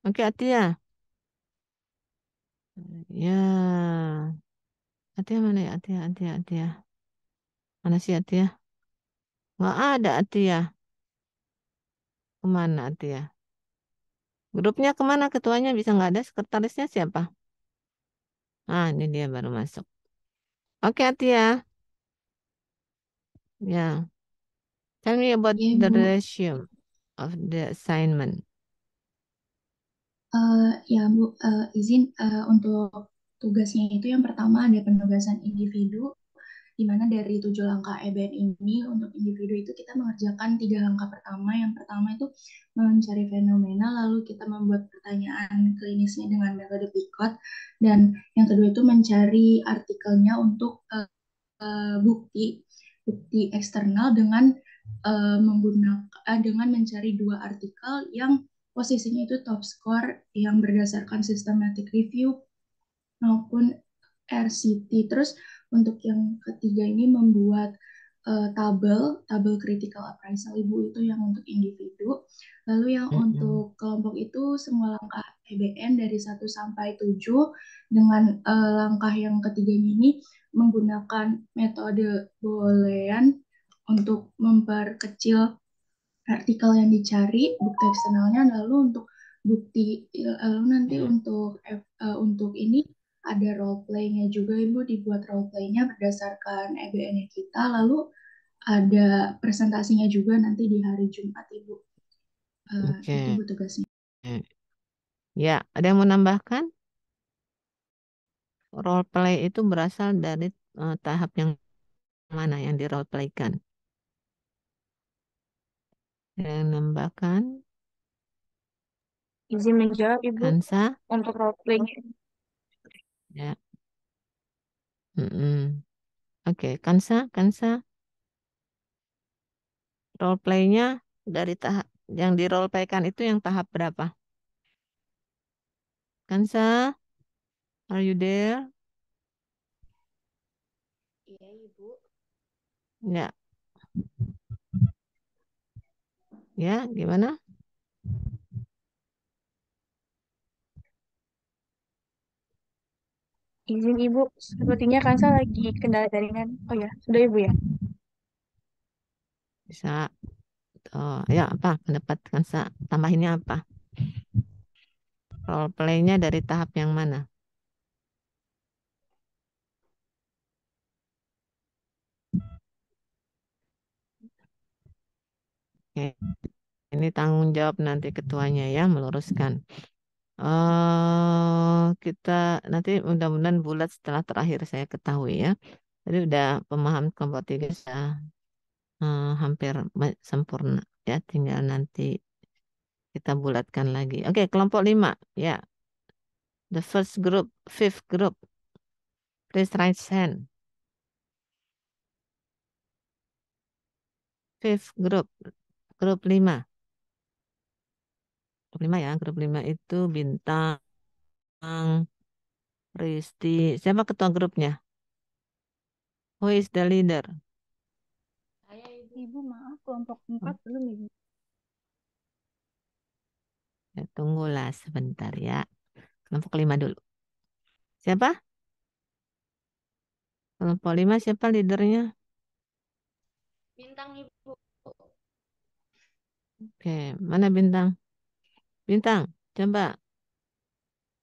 Speaker 1: Oke, Atia. Ya, Atia mana ya? Atia. Mana sih Atia? Nggak ada Atia. Kemana Atia? Grupnya kemana ketuanya bisa nggak ada? Sekretarisnya siapa? Ah, ini dia baru masuk. Oke, Atia. Ya, tell me about
Speaker 4: Iya,
Speaker 1: the
Speaker 4: Bu.
Speaker 1: resume of the assignment.
Speaker 4: Ya, Bu, izin untuk tugasnya itu yang pertama ada penugasan individu, di mana dari 7 langkah EBN ini untuk individu itu kita mengerjakan 3 langkah pertama. Yang pertama itu mencari fenomena, lalu kita membuat pertanyaan klinisnya dengan metode Picot, dan yang kedua itu mencari artikelnya untuk bukti bukti eksternal dengan dengan mencari 2 artikel yang posisinya itu top score yang berdasarkan systematic review maupun RCT. Terus untuk yang ketiga ini membuat tabel critical appraisal Ibu, itu yang untuk individu. Lalu yang
Speaker 1: Mm-mm.
Speaker 4: untuk kelompok itu semua langkah EBN dari 1 sampai 7, dengan langkah yang ketiganya ini menggunakan metode Boolean untuk memperkecil artikel yang dicari, bukti eksternalnya. Lalu untuk lalu nanti
Speaker 1: Ya.
Speaker 4: untuk ini ada role play-nya juga Ibu, dibuat role play-nya berdasarkan EBN-nya kita, lalu ada presentasinya juga nanti di hari Jumat Ibu. Itu
Speaker 1: Oke.
Speaker 4: Bu tugasnya.
Speaker 1: Ya, ada yang mau nambahkan? Role play itu berasal dari tahap yang mana yang di role playkan? Yang nambahkan?
Speaker 3: Izin menjawab Ibu
Speaker 1: Kansa?
Speaker 3: untuk role play.
Speaker 1: Ya. Mm-mm. Oke, Kansa, role play-nya dari tahap yang di role playkan itu yang tahap berapa? Kansa, are you there?
Speaker 4: Iya Ibu.
Speaker 1: Ya, ya, gimana?
Speaker 3: Izin Ibu, sepertinya Kansa lagi kendala jaringan. Oh ya, sudah Ibu ya.
Speaker 1: Bisa. Oh, ya apa pendapat Kansa? Tambahinnya apa? Role play-nya dari tahap yang mana? Oke, ini tanggung jawab nanti ketuanya ya meluruskan. Kita nanti mudah-mudahan bulat setelah terakhir saya ketahui ya. Jadi udah pemahaman kelompok 3 sudah hampir sempurna ya. Tinggal nanti kita bulatkan lagi. Oke, kelompok 5 ya. The first group, fifth group. Please raise hand. Fifth group, grup 5. Grup 5 ya, grup 5 itu Bintang, Risti. Siapa ketua grupnya? Who is the leader?
Speaker 4: Saya Ibu.
Speaker 3: Ibu maaf, kelompok 4 belum Ibu.
Speaker 1: Ya, tunggulah sebentar ya. Kelompok 5 dulu. Siapa? Kelompok 5 siapa leadernya?
Speaker 4: Bintang Ibu.
Speaker 1: Oke, mana Bintang? Bintang, coba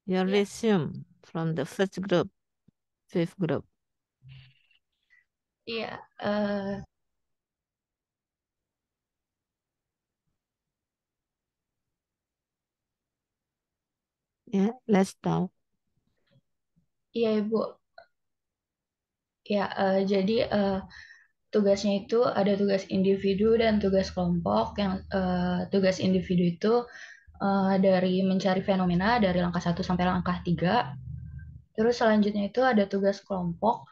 Speaker 1: your
Speaker 4: Ya,
Speaker 1: resume from the first group, fifth group.
Speaker 4: iya.
Speaker 1: Ya, let's talk.
Speaker 4: Iya, Ibu. Ya, jadi tugasnya itu ada tugas individu dan tugas kelompok. Yang tugas individu itu dari mencari fenomena dari langkah 1 sampai langkah 3. Terus selanjutnya itu ada tugas kelompok.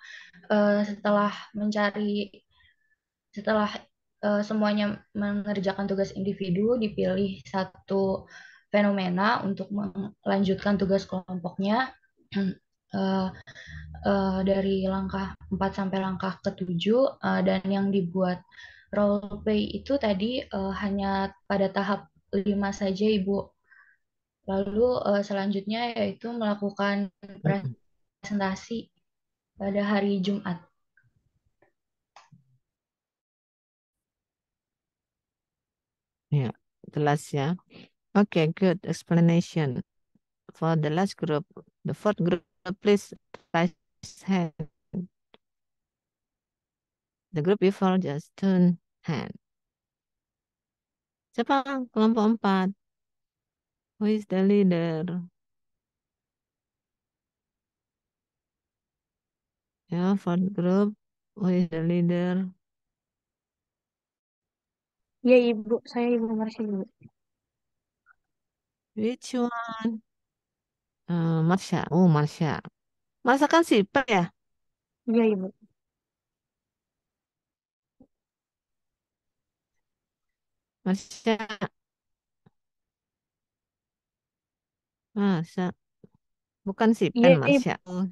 Speaker 4: Setelah mencari, setelah semuanya mengerjakan tugas individu, dipilih satu fenomena untuk melanjutkan tugas kelompoknya. Eh, dari langkah 4 sampai langkah ke-7, dan yang dibuat role play itu tadi hanya pada tahap 5 saja, Ibu. Lalu selanjutnya yaitu melakukan
Speaker 1: Mm-mm.
Speaker 4: presentasi pada hari Jumat.
Speaker 1: Ya, jelas ya. Okay, good explanation. For the last group, the fourth group, please raise hand. The group before just turn hand. Siapa kelompok 4? Who is the leader? Ya, fourth group, who is the leader?
Speaker 2: Iya, Ibu. Saya Ibu Marsha, Ibu.
Speaker 1: Which one? Marsha. Oh, Marsha. Marsha kan sipil ya?
Speaker 2: Iya, Ibu.
Speaker 1: Marsha. Marsha. Bukan
Speaker 2: Iya,
Speaker 1: Sipen,
Speaker 2: Ibu.
Speaker 1: Marsha. Oh,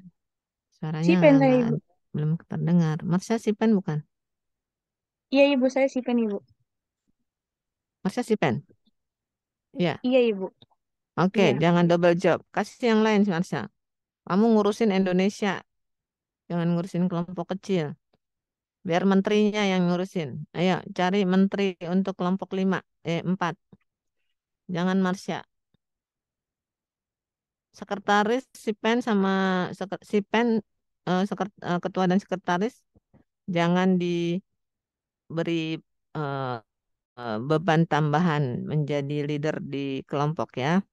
Speaker 1: suaranya
Speaker 2: Sipen saya,
Speaker 1: nggak
Speaker 2: Ibu.
Speaker 1: belum terdengar. Marsha Sipen bukan?
Speaker 2: Iya, Ibu. Saya Sipen, Ibu.
Speaker 1: Marsha Sipen. Ya.
Speaker 2: Iya, Ibu.
Speaker 1: Oke,
Speaker 2: Iya.
Speaker 1: jangan double job. Kasih yang lain, Marsha. Kamu ngurusin Indonesia, jangan ngurusin kelompok kecil. Biar menterinya yang ngurusin. Ayo, cari menteri untuk kelompok 5, 4. Jangan Marsha. Sekretaris Sipen sama Sipen, ketua dan sekretaris jangan diberi eh, beban tambahan menjadi leader di kelompok ya.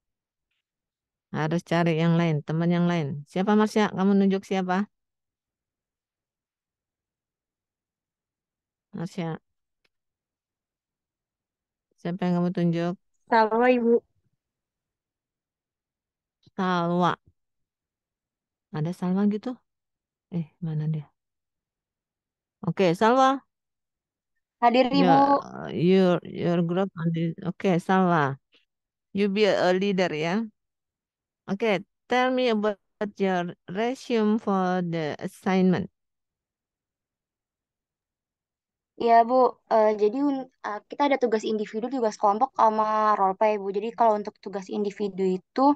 Speaker 1: Harus cari yang lain, teman yang lain. Siapa Marsha? Kamu nunjuk siapa? Marsha, siapa yang kamu tunjuk?
Speaker 2: Salwa, Ibu.
Speaker 1: Salwa. Ada Salwa gitu? Mana dia? Oke, Salwa.
Speaker 2: Hadir, Ibu.
Speaker 1: Your group on this. Oke, Salwa. You be a leader ya. Oke, tell me about your resume for the assignment.
Speaker 5: Iya, Bu. Jadi kita ada tugas individu, tugas kelompok, sama role play, Bu. Jadi kalau untuk tugas individu itu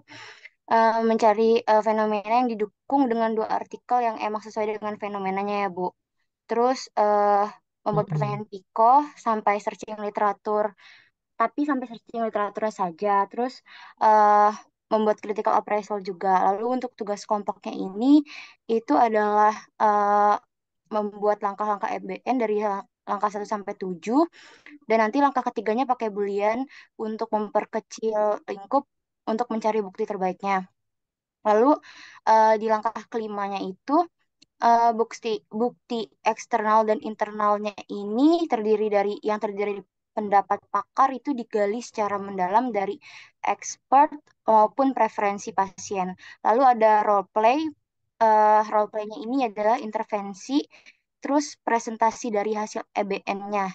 Speaker 5: mencari fenomena yang didukung dengan 2 artikel yang emang sesuai dengan fenomenanya ya, Bu. Terus membuat
Speaker 1: Mm-mm.
Speaker 5: pertanyaan pikoh sampai searching literatur, tapi sampai searching literaturnya saja. Terus eh, membuat critical appraisal juga. Lalu untuk tugas kelompoknya ini itu adalah membuat langkah-langkah EBN dari langkah 1 sampai 7, dan nanti langkah ketiganya pakai Boolean untuk memperkecil lingkup untuk mencari bukti terbaiknya. Lalu di langkah kelimanya itu bukti bukti eksternal dan internalnya ini terdiri dari pendapat pakar itu digali secara mendalam dari expert maupun preferensi pasien. Lalu ada role play. Role playnya ini adalah intervensi, terus presentasi dari hasil EBN-nya.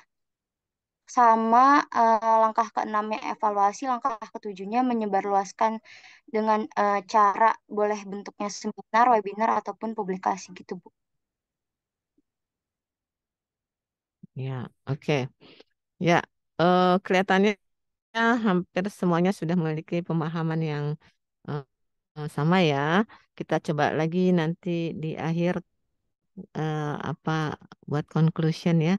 Speaker 5: Sama langkah keenamnya evaluasi, langkah ketujuhnya menyebarluaskan dengan cara boleh bentuknya seminar, webinar, ataupun publikasi gitu, Bu.
Speaker 1: Ya, oke. Ya, kelihatannya hampir semuanya sudah memiliki pemahaman yang eh, sama ya. Kita coba lagi nanti di akhir apa buat conclusion ya.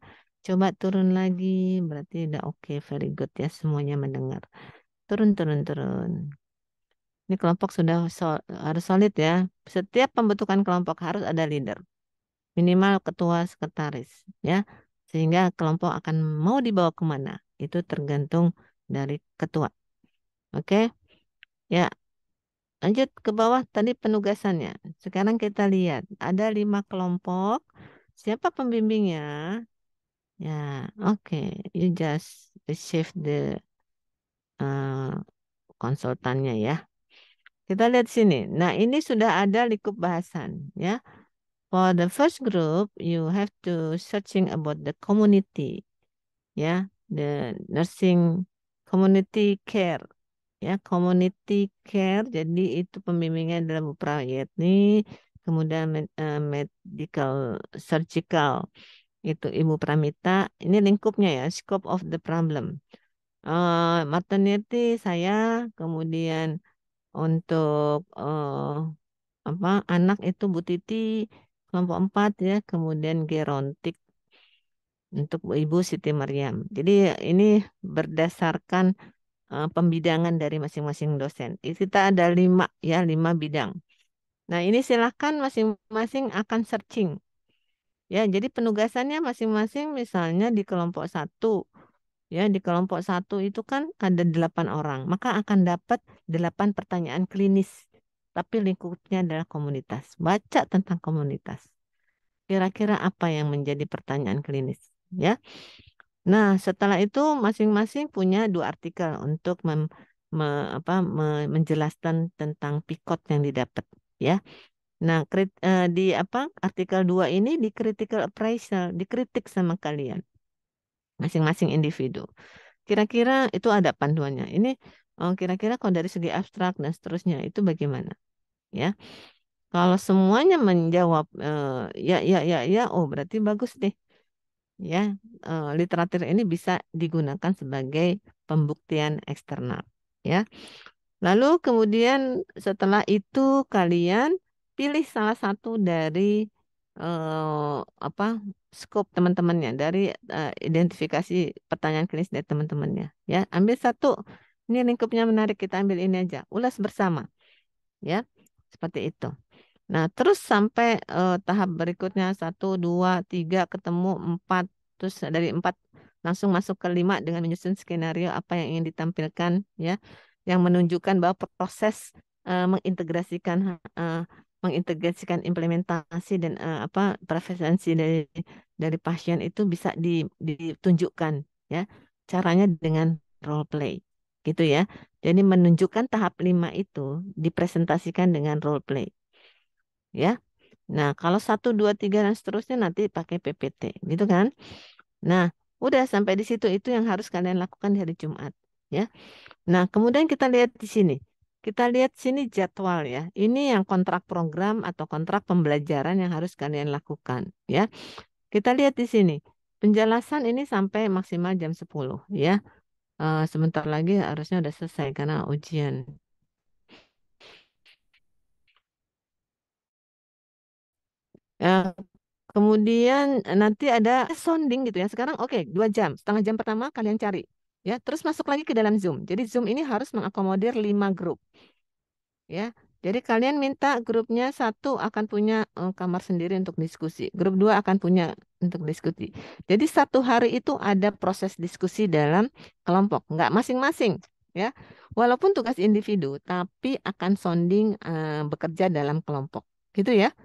Speaker 1: Coba turun lagi, berarti udah oke, very good ya semuanya mendengar. Turun, turun, turun. Ini kelompok sudah harus solid ya. Setiap pembentukan kelompok harus ada leader, minimal ketua sekretaris ya. Sehingga kelompok akan mau dibawa kemana, itu tergantung dari ketua. Oke, ya. lanjut ke bawah tadi penugasannya. Sekarang kita lihat ada 5 kelompok. Siapa pembimbingnya? Ya, oke. You just receive the konsultannya ya. Kita lihat sini. Nah, ini sudah ada lingkup bahasan ya. For the first group, you have to searching about the community ya, the nursing community care ya, community care. Jadi itu pembimbingan dalam Prayetni, kemudian medical surgical itu Ibu Pramita. Ini lingkupnya ya, scope of the problem. Maternity saya, kemudian untuk apa anak itu Bu Titi kelompok 4 ya, kemudian gerontik untuk Ibu Siti Maryam. Jadi ini berdasarkan pembidangan dari masing-masing dosen. Kita ada 5 ya, 5 bidang. Nah, ini silahkan masing-masing akan searching. Ya, jadi penugasannya masing-masing misalnya di kelompok 1. Ya, di kelompok 1 itu kan ada 8 orang. Maka akan dapat 8 pertanyaan klinis. Tapi lingkupnya adalah komunitas. Baca tentang komunitas. Kira-kira apa yang menjadi pertanyaan klinis? Ya. Nah, setelah itu masing-masing punya 2 artikel untuk menjelaskan tentang pikot yang didapat, ya. Nah, di artikel 2 ini di critical appraisal, dikritik sama kalian, masing-masing individu. Kira-kira itu ada panduannya. Ini kira-kira kalau dari segi abstrak dan seterusnya itu bagaimana, ya? Kalau semuanya menjawab ya, oh berarti bagus deh. Ya, literatur ini bisa digunakan sebagai pembuktian eksternal, ya. Lalu kemudian setelah itu kalian pilih salah satu dari apa skop teman-temannya, dari identifikasi pertanyaan klinis dari teman-temannya, ya. Ambil satu, ini lingkupnya menarik, kita ambil ini aja, ulas bersama, ya, seperti itu. Nah, terus sampai tahap berikutnya 1, 2, 3 ketemu 4, terus dari 4 langsung masuk ke 5 dengan menyusun skenario apa yang ingin ditampilkan, ya, yang menunjukkan bahwa proses mengintegrasikan implementasi dan preferensi dari pasien itu bisa ditunjukkan, ya, caranya dengan role play, gitu ya. Jadi menunjukkan tahap 5 itu dipresentasikan dengan role play. Ya. Nah, kalau 1, 2, 3 dan seterusnya nanti pakai PPT, gitu kan? Nah, udah sampai di situ itu yang harus kalian lakukan di hari Jumat, ya. Nah, kemudian kita lihat di sini. Kita lihat sini jadwal ya. Ini yang kontrak program atau kontrak pembelajaran yang harus kalian lakukan, ya. Kita lihat di sini. Penjelasan ini sampai maksimal jam 10, ya. Sebentar lagi harusnya udah selesai karena ujian. Kemudian nanti ada sounding gitu ya. Sekarang oke, 2 jam. Setengah jam pertama kalian cari. Ya, terus masuk lagi ke dalam Zoom. Jadi Zoom ini harus mengakomodir 5 grup. Ya, jadi kalian minta grupnya 1 akan punya kamar sendiri untuk diskusi. Grup 2 akan punya untuk diskusi. Jadi 1 hari itu ada proses diskusi dalam kelompok. Nggak masing-masing. Ya, walaupun tugas individu, tapi akan sounding bekerja dalam kelompok. Gitu ya.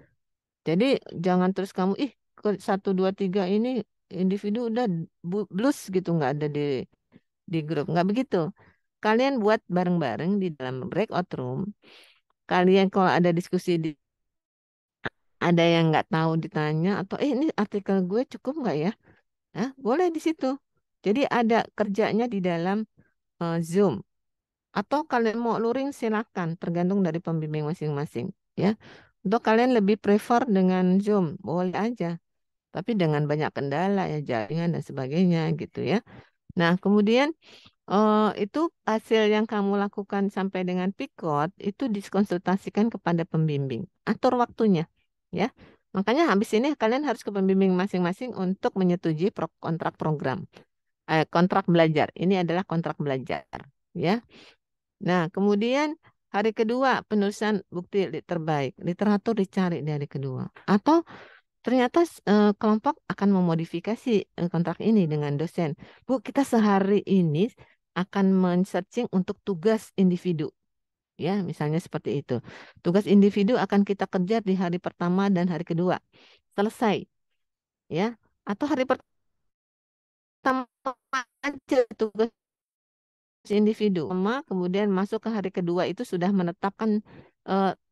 Speaker 1: Jadi jangan terus kamu 1, 2, 3 ini individu udah blus gitu nggak ada di grup, nggak begitu. Kalian buat bareng-bareng di dalam breakout room. Kalian kalau ada diskusi ada yang nggak tahu ditanya atau ini artikel gue cukup nggak ya? Boleh di situ. Jadi ada kerjanya di dalam Zoom. Atau kalian mau luring silakan, tergantung dari pembimbing masing-masing, ya. Untuk kalian lebih prefer dengan Zoom, boleh aja. Tapi dengan banyak kendala ya, jaringan dan sebagainya gitu ya. Nah, kemudian itu hasil yang kamu lakukan sampai dengan pikot itu dikonsultasikan kepada pembimbing. Atur waktunya, ya. Makanya habis ini kalian harus ke pembimbing masing-masing untuk menyetujui kontrak program, kontrak belajar. Ini adalah kontrak belajar, ya. Nah, kemudian hari kedua penulisan bukti terbaik, literatur dicari di hari kedua. Atau ternyata kelompok akan memodifikasi kontrak ini dengan dosen. Bu, kita sehari ini akan men-searching untuk tugas individu. Ya, misalnya seperti itu. Tugas individu akan kita kejar di hari pertama dan hari kedua. Selesai, ya. Atau hari pertama aja tugas individu. Kemudian masuk ke hari kedua itu sudah menetapkan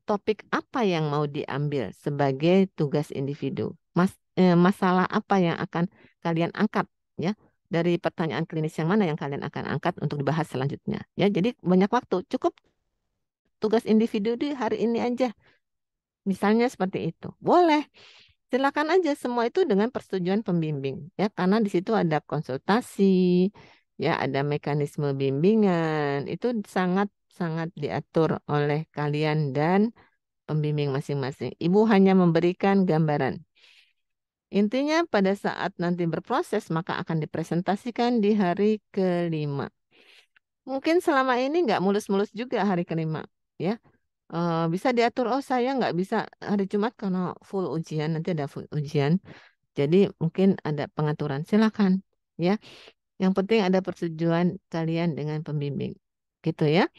Speaker 1: topik apa yang mau diambil sebagai tugas individu. Masalah apa yang akan kalian angkat, ya. Dari pertanyaan klinis yang mana yang kalian akan angkat untuk dibahas selanjutnya. Ya, jadi banyak waktu. Cukup tugas individu di hari ini aja. Misalnya seperti itu. Boleh. Silakan aja semua itu dengan persetujuan pembimbing, ya, karena di situ ada konsultasi, ya, ada mekanisme bimbingan. Itu sangat sangat diatur oleh kalian dan pembimbing masing-masing. Ibu hanya memberikan gambaran. Intinya pada saat nanti berproses maka akan dipresentasikan di hari kelima. Mungkin selama ini nggak mulus-mulus juga hari kelima, ya. Bisa diatur, oh saya nggak bisa hari Jumat karena full ujian, nanti ada full ujian. Jadi mungkin ada pengaturan, silakan, ya. Yang penting ada persetujuan kalian dengan pembimbing, gitu ya.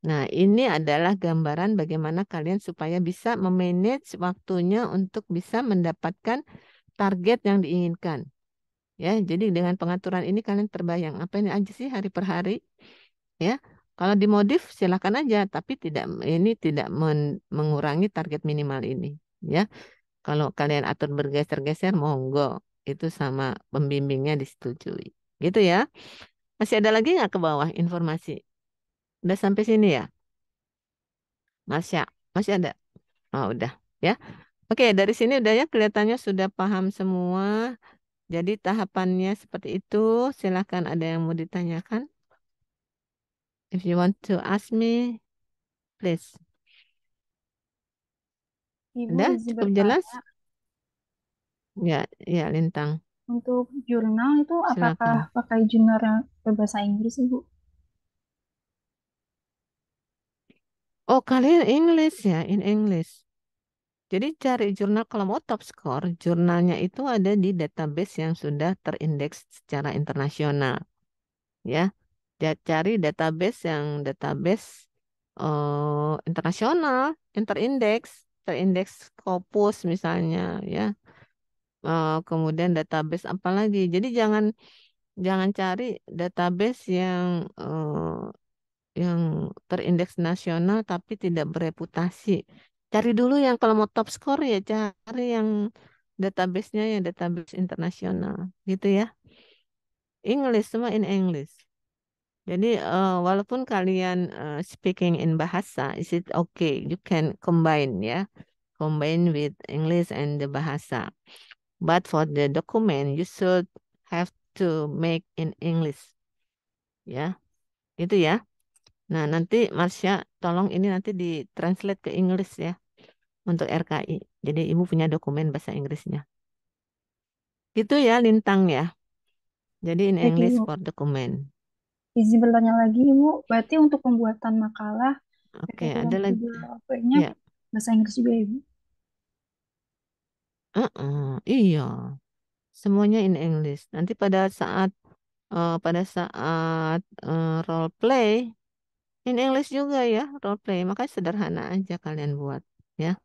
Speaker 1: Nah, ini adalah gambaran bagaimana kalian supaya bisa memanage waktunya untuk bisa mendapatkan target yang diinginkan. Ya, jadi dengan pengaturan ini kalian terbayang apa ini aja sih hari per hari, ya. Kalau dimodif silakan aja, tapi ini tidak mengurangi target minimal ini, ya. Kalau kalian atur bergeser-geser, monggo. Itu sama pembimbingnya disetujui. Gitu ya. Masih ada lagi nggak ke bawah informasi? Udah sampai sini ya? Masya, masih ada? Oh, udah. Ya. Oke, dari sini udah ya kelihatannya sudah paham semua. Jadi tahapannya seperti itu. Silahkan ada yang mau ditanyakan. If you want to ask me, please.
Speaker 6: Ibu
Speaker 1: Udah
Speaker 6: izin
Speaker 1: cukup jelas?
Speaker 6: bertanya,
Speaker 1: Ya, ya Lintang.
Speaker 6: untuk jurnal itu apakah
Speaker 1: Silakan.
Speaker 6: pakai jurnal yang berbahasa Inggris, Ibu?
Speaker 1: Oh, kalian English ya, in English. Jadi cari jurnal kalau mau top score, jurnalnya itu ada di database yang sudah terindeks secara internasional, ya. Cari database yang database internasional, yang terindeks Scopus misalnya, ya. Kemudian database apa lagi? Jadi jangan jangan cari database yang terindeks nasional tapi tidak bereputasi. Cari dulu yang kalau mau top score ya cari yang database-nya yang database internasional gitu ya. English semua in English. Jadi walaupun kalian speaking in bahasa, is it okay? You can combine ya, combine with English and the bahasa. But for the document you should have to make in English. Ya, itu ya. Nah, nanti Marsha tolong ini nanti ditranslate ke Inggris ya untuk RKI. Jadi Ibu punya dokumen bahasa Inggrisnya. Gitu ya, Lintang ya. Jadi in
Speaker 6: Baik,
Speaker 1: English
Speaker 6: Ibu.
Speaker 1: for document.
Speaker 6: Izin bertanya lagi, Ibu. Berarti untuk pembuatan makalah,
Speaker 1: Oke,
Speaker 6: curriculum
Speaker 1: ada lagi.
Speaker 6: nya
Speaker 1: Ya,
Speaker 6: bahasa Inggris juga, Ibu?
Speaker 1: iya. Semuanya in English. Nanti pada saat role play in English juga ya, role play. Makanya sederhana aja kalian buat ya.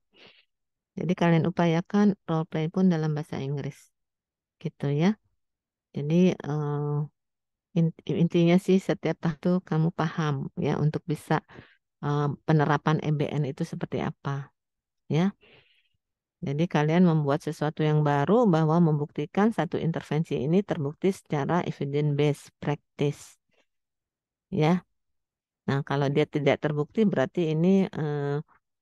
Speaker 1: Jadi kalian upayakan role play pun dalam bahasa Inggris. Gitu ya. Jadi intinya sih setiap tahun tuh kamu paham ya untuk bisa penerapan EBN itu seperti apa ya. Jadi kalian membuat sesuatu yang baru bahwa membuktikan satu intervensi ini terbukti secara evidence based practice ya. Nah, kalau dia tidak terbukti berarti ini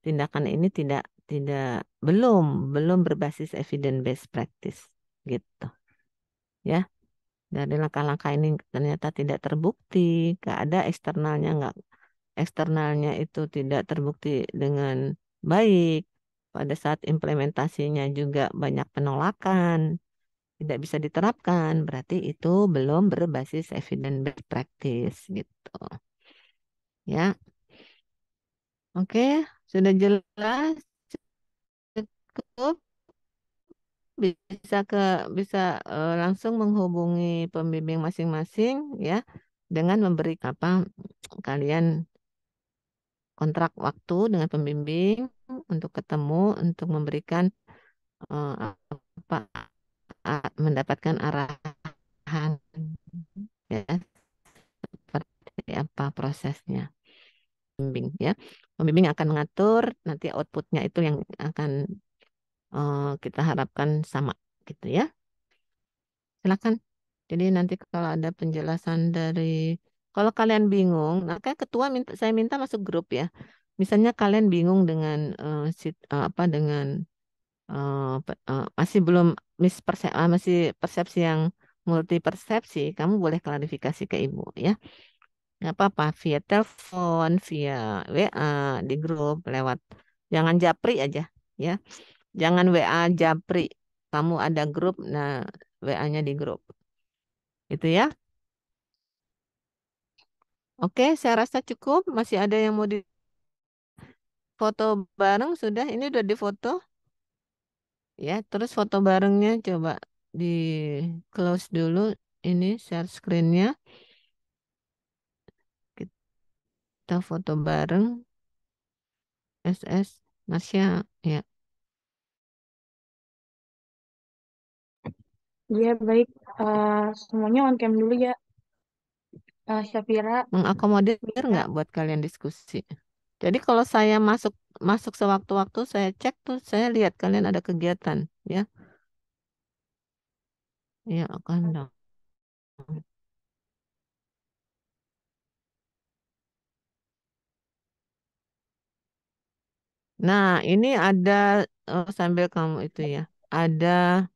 Speaker 1: tindakan ini tidak tidak belum belum berbasis evidence based practice gitu ya. Dari langkah-langkah ini ternyata tidak terbukti, nggak ada eksternalnya itu tidak terbukti dengan baik. Pada saat implementasinya juga banyak penolakan, tidak bisa diterapkan, berarti itu belum berbasis evidence based practice gitu. Ya, oke, sudah jelas, cukup. Bisa ke bisa langsung menghubungi pembimbing masing-masing ya dengan memberi apa kalian kontrak waktu dengan pembimbing untuk ketemu untuk memberikan eh, apa mendapatkan arahan ya seperti apa prosesnya pembimbing ya. Pembimbing akan mengatur nanti outputnya itu yang akan kita harapkan sama gitu ya. Silakan. Jadi nanti kalau ada penjelasan dari kalau kalian bingung, nah kan ketua saya minta masuk grup ya. Misalnya kalian bingung dengan apa dengan masih belum masih persepsi yang multi persepsi, kamu boleh klarifikasi ke ibu ya. Nggak apa-apa via telepon, via WA di grup lewat. Jangan japri aja ya. Jangan WA japri. Kamu ada grup, nah WA-nya di grup. Itu ya. Oke, saya rasa cukup. Masih ada yang mau di foto bareng sudah. Ini udah difoto ya. Terus foto barengnya coba di close dulu. Ini share screen-nya. Kita foto bareng. SS Marsha ya.
Speaker 6: Iya, baik. Semuanya on cam dulu ya. Syafira,
Speaker 1: Mengakomodir
Speaker 6: Mita.
Speaker 1: nggak buat kalian diskusi? Jadi kalau saya masuk masuk sewaktu-waktu saya cek tuh saya lihat kalian ada kegiatan ya. Ya akan dong. Nah, ini ada sambil kamu itu ya. Ada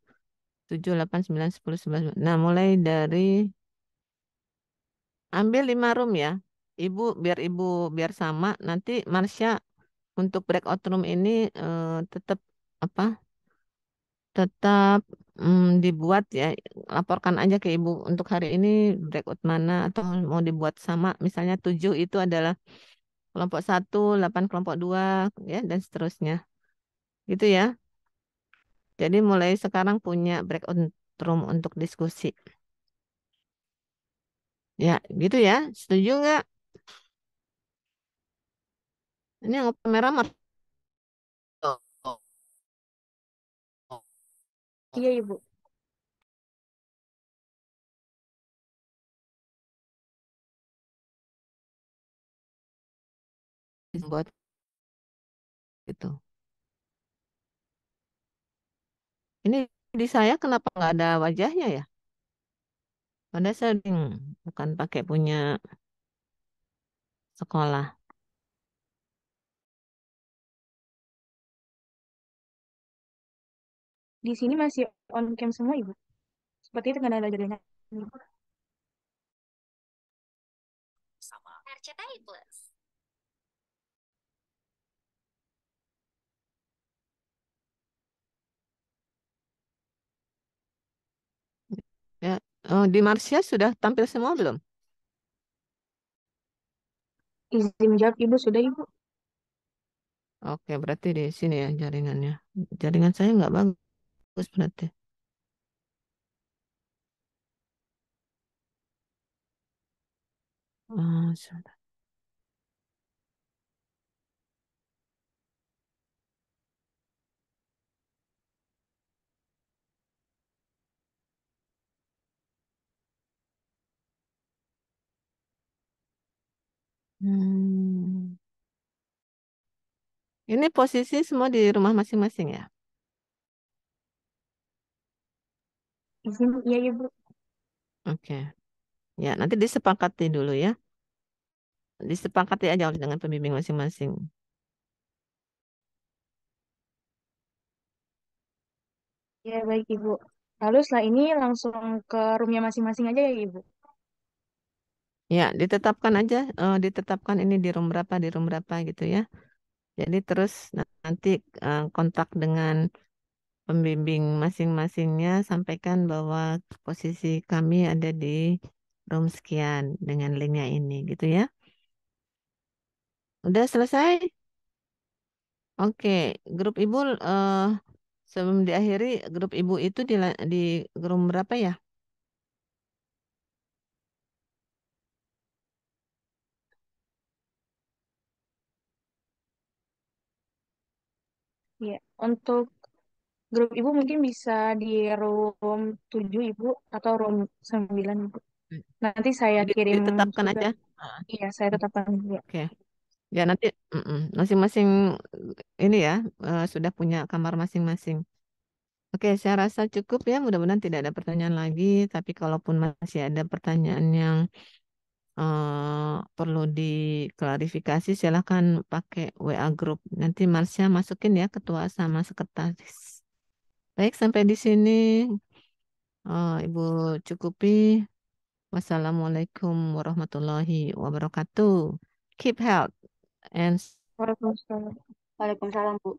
Speaker 1: 7 8 9 10 11. Nah, mulai dari ambil 5 room ya. Ibu biar sama nanti Marsha untuk breakout room ini tetap apa? Tetap dibuat ya. Laporkan aja ke ibu untuk hari ini breakout mana atau mau dibuat sama. Misalnya 7 itu adalah kelompok 1, 8 kelompok 2 ya dan seterusnya. Gitu ya. Jadi mulai sekarang punya breakout room untuk diskusi. Ya, gitu ya. Setuju nggak? Ini yang merah
Speaker 6: Iya, Ibu.
Speaker 1: buat itu. Ini di saya kenapa nggak ada wajahnya ya? Padahal saya bukan pakai punya sekolah.
Speaker 6: Di sini masih on cam semua, Ibu. Seperti itu kan ada jadinya.
Speaker 7: RCTI Plus.
Speaker 1: Ya, di Marsha sudah tampil semua belum?
Speaker 6: Izin menjawab, Ibu. Sudah, Ibu.
Speaker 1: Oke, berarti di sini ya jaringannya. Jaringan saya nggak bagus berarti. Sebentar. Hmm. Ini posisi semua di rumah masing-masing ya?
Speaker 6: Izin, iya, Ibu.
Speaker 1: Oke. Ya, nanti disepakati dulu ya. Disepakati aja dengan pembimbing masing-masing.
Speaker 6: Ya, baik, Ibu. Lalu setelah ini langsung ke roomnya masing-masing aja ya, Ibu.
Speaker 1: Ya, ditetapkan aja, ditetapkan ini di room berapa gitu ya. Jadi terus nanti kontak dengan pembimbing masing-masingnya, sampaikan bahwa posisi kami ada di room sekian dengan linknya ini gitu ya. Udah selesai? Oke, grup ibu sebelum diakhiri, grup ibu itu di room berapa ya?
Speaker 6: Iya, untuk grup Ibu mungkin bisa di room 7 Ibu atau room 9 Ibu. Nanti saya
Speaker 1: Jadi
Speaker 6: kirim
Speaker 1: ditetapkan
Speaker 6: juga.
Speaker 1: aja. Ah,
Speaker 6: Iya, saya tetapkan juga.
Speaker 1: Oke. Ya nanti masing-masing ini ya sudah punya kamar masing-masing. Oke, saya rasa cukup ya. Mudah-mudahan tidak ada pertanyaan lagi. Tapi kalaupun masih ada pertanyaan yang perlu diklarifikasi, silahkan pakai WA group. Nanti Marsha masukin ya ketua sama sekretaris. Baik, sampai di sini Ibu cukupi. Wassalamualaikum warahmatullahi wabarakatuh. Keep health and
Speaker 6: Waalaikumsalam.
Speaker 5: Waalaikumsalam, Bu.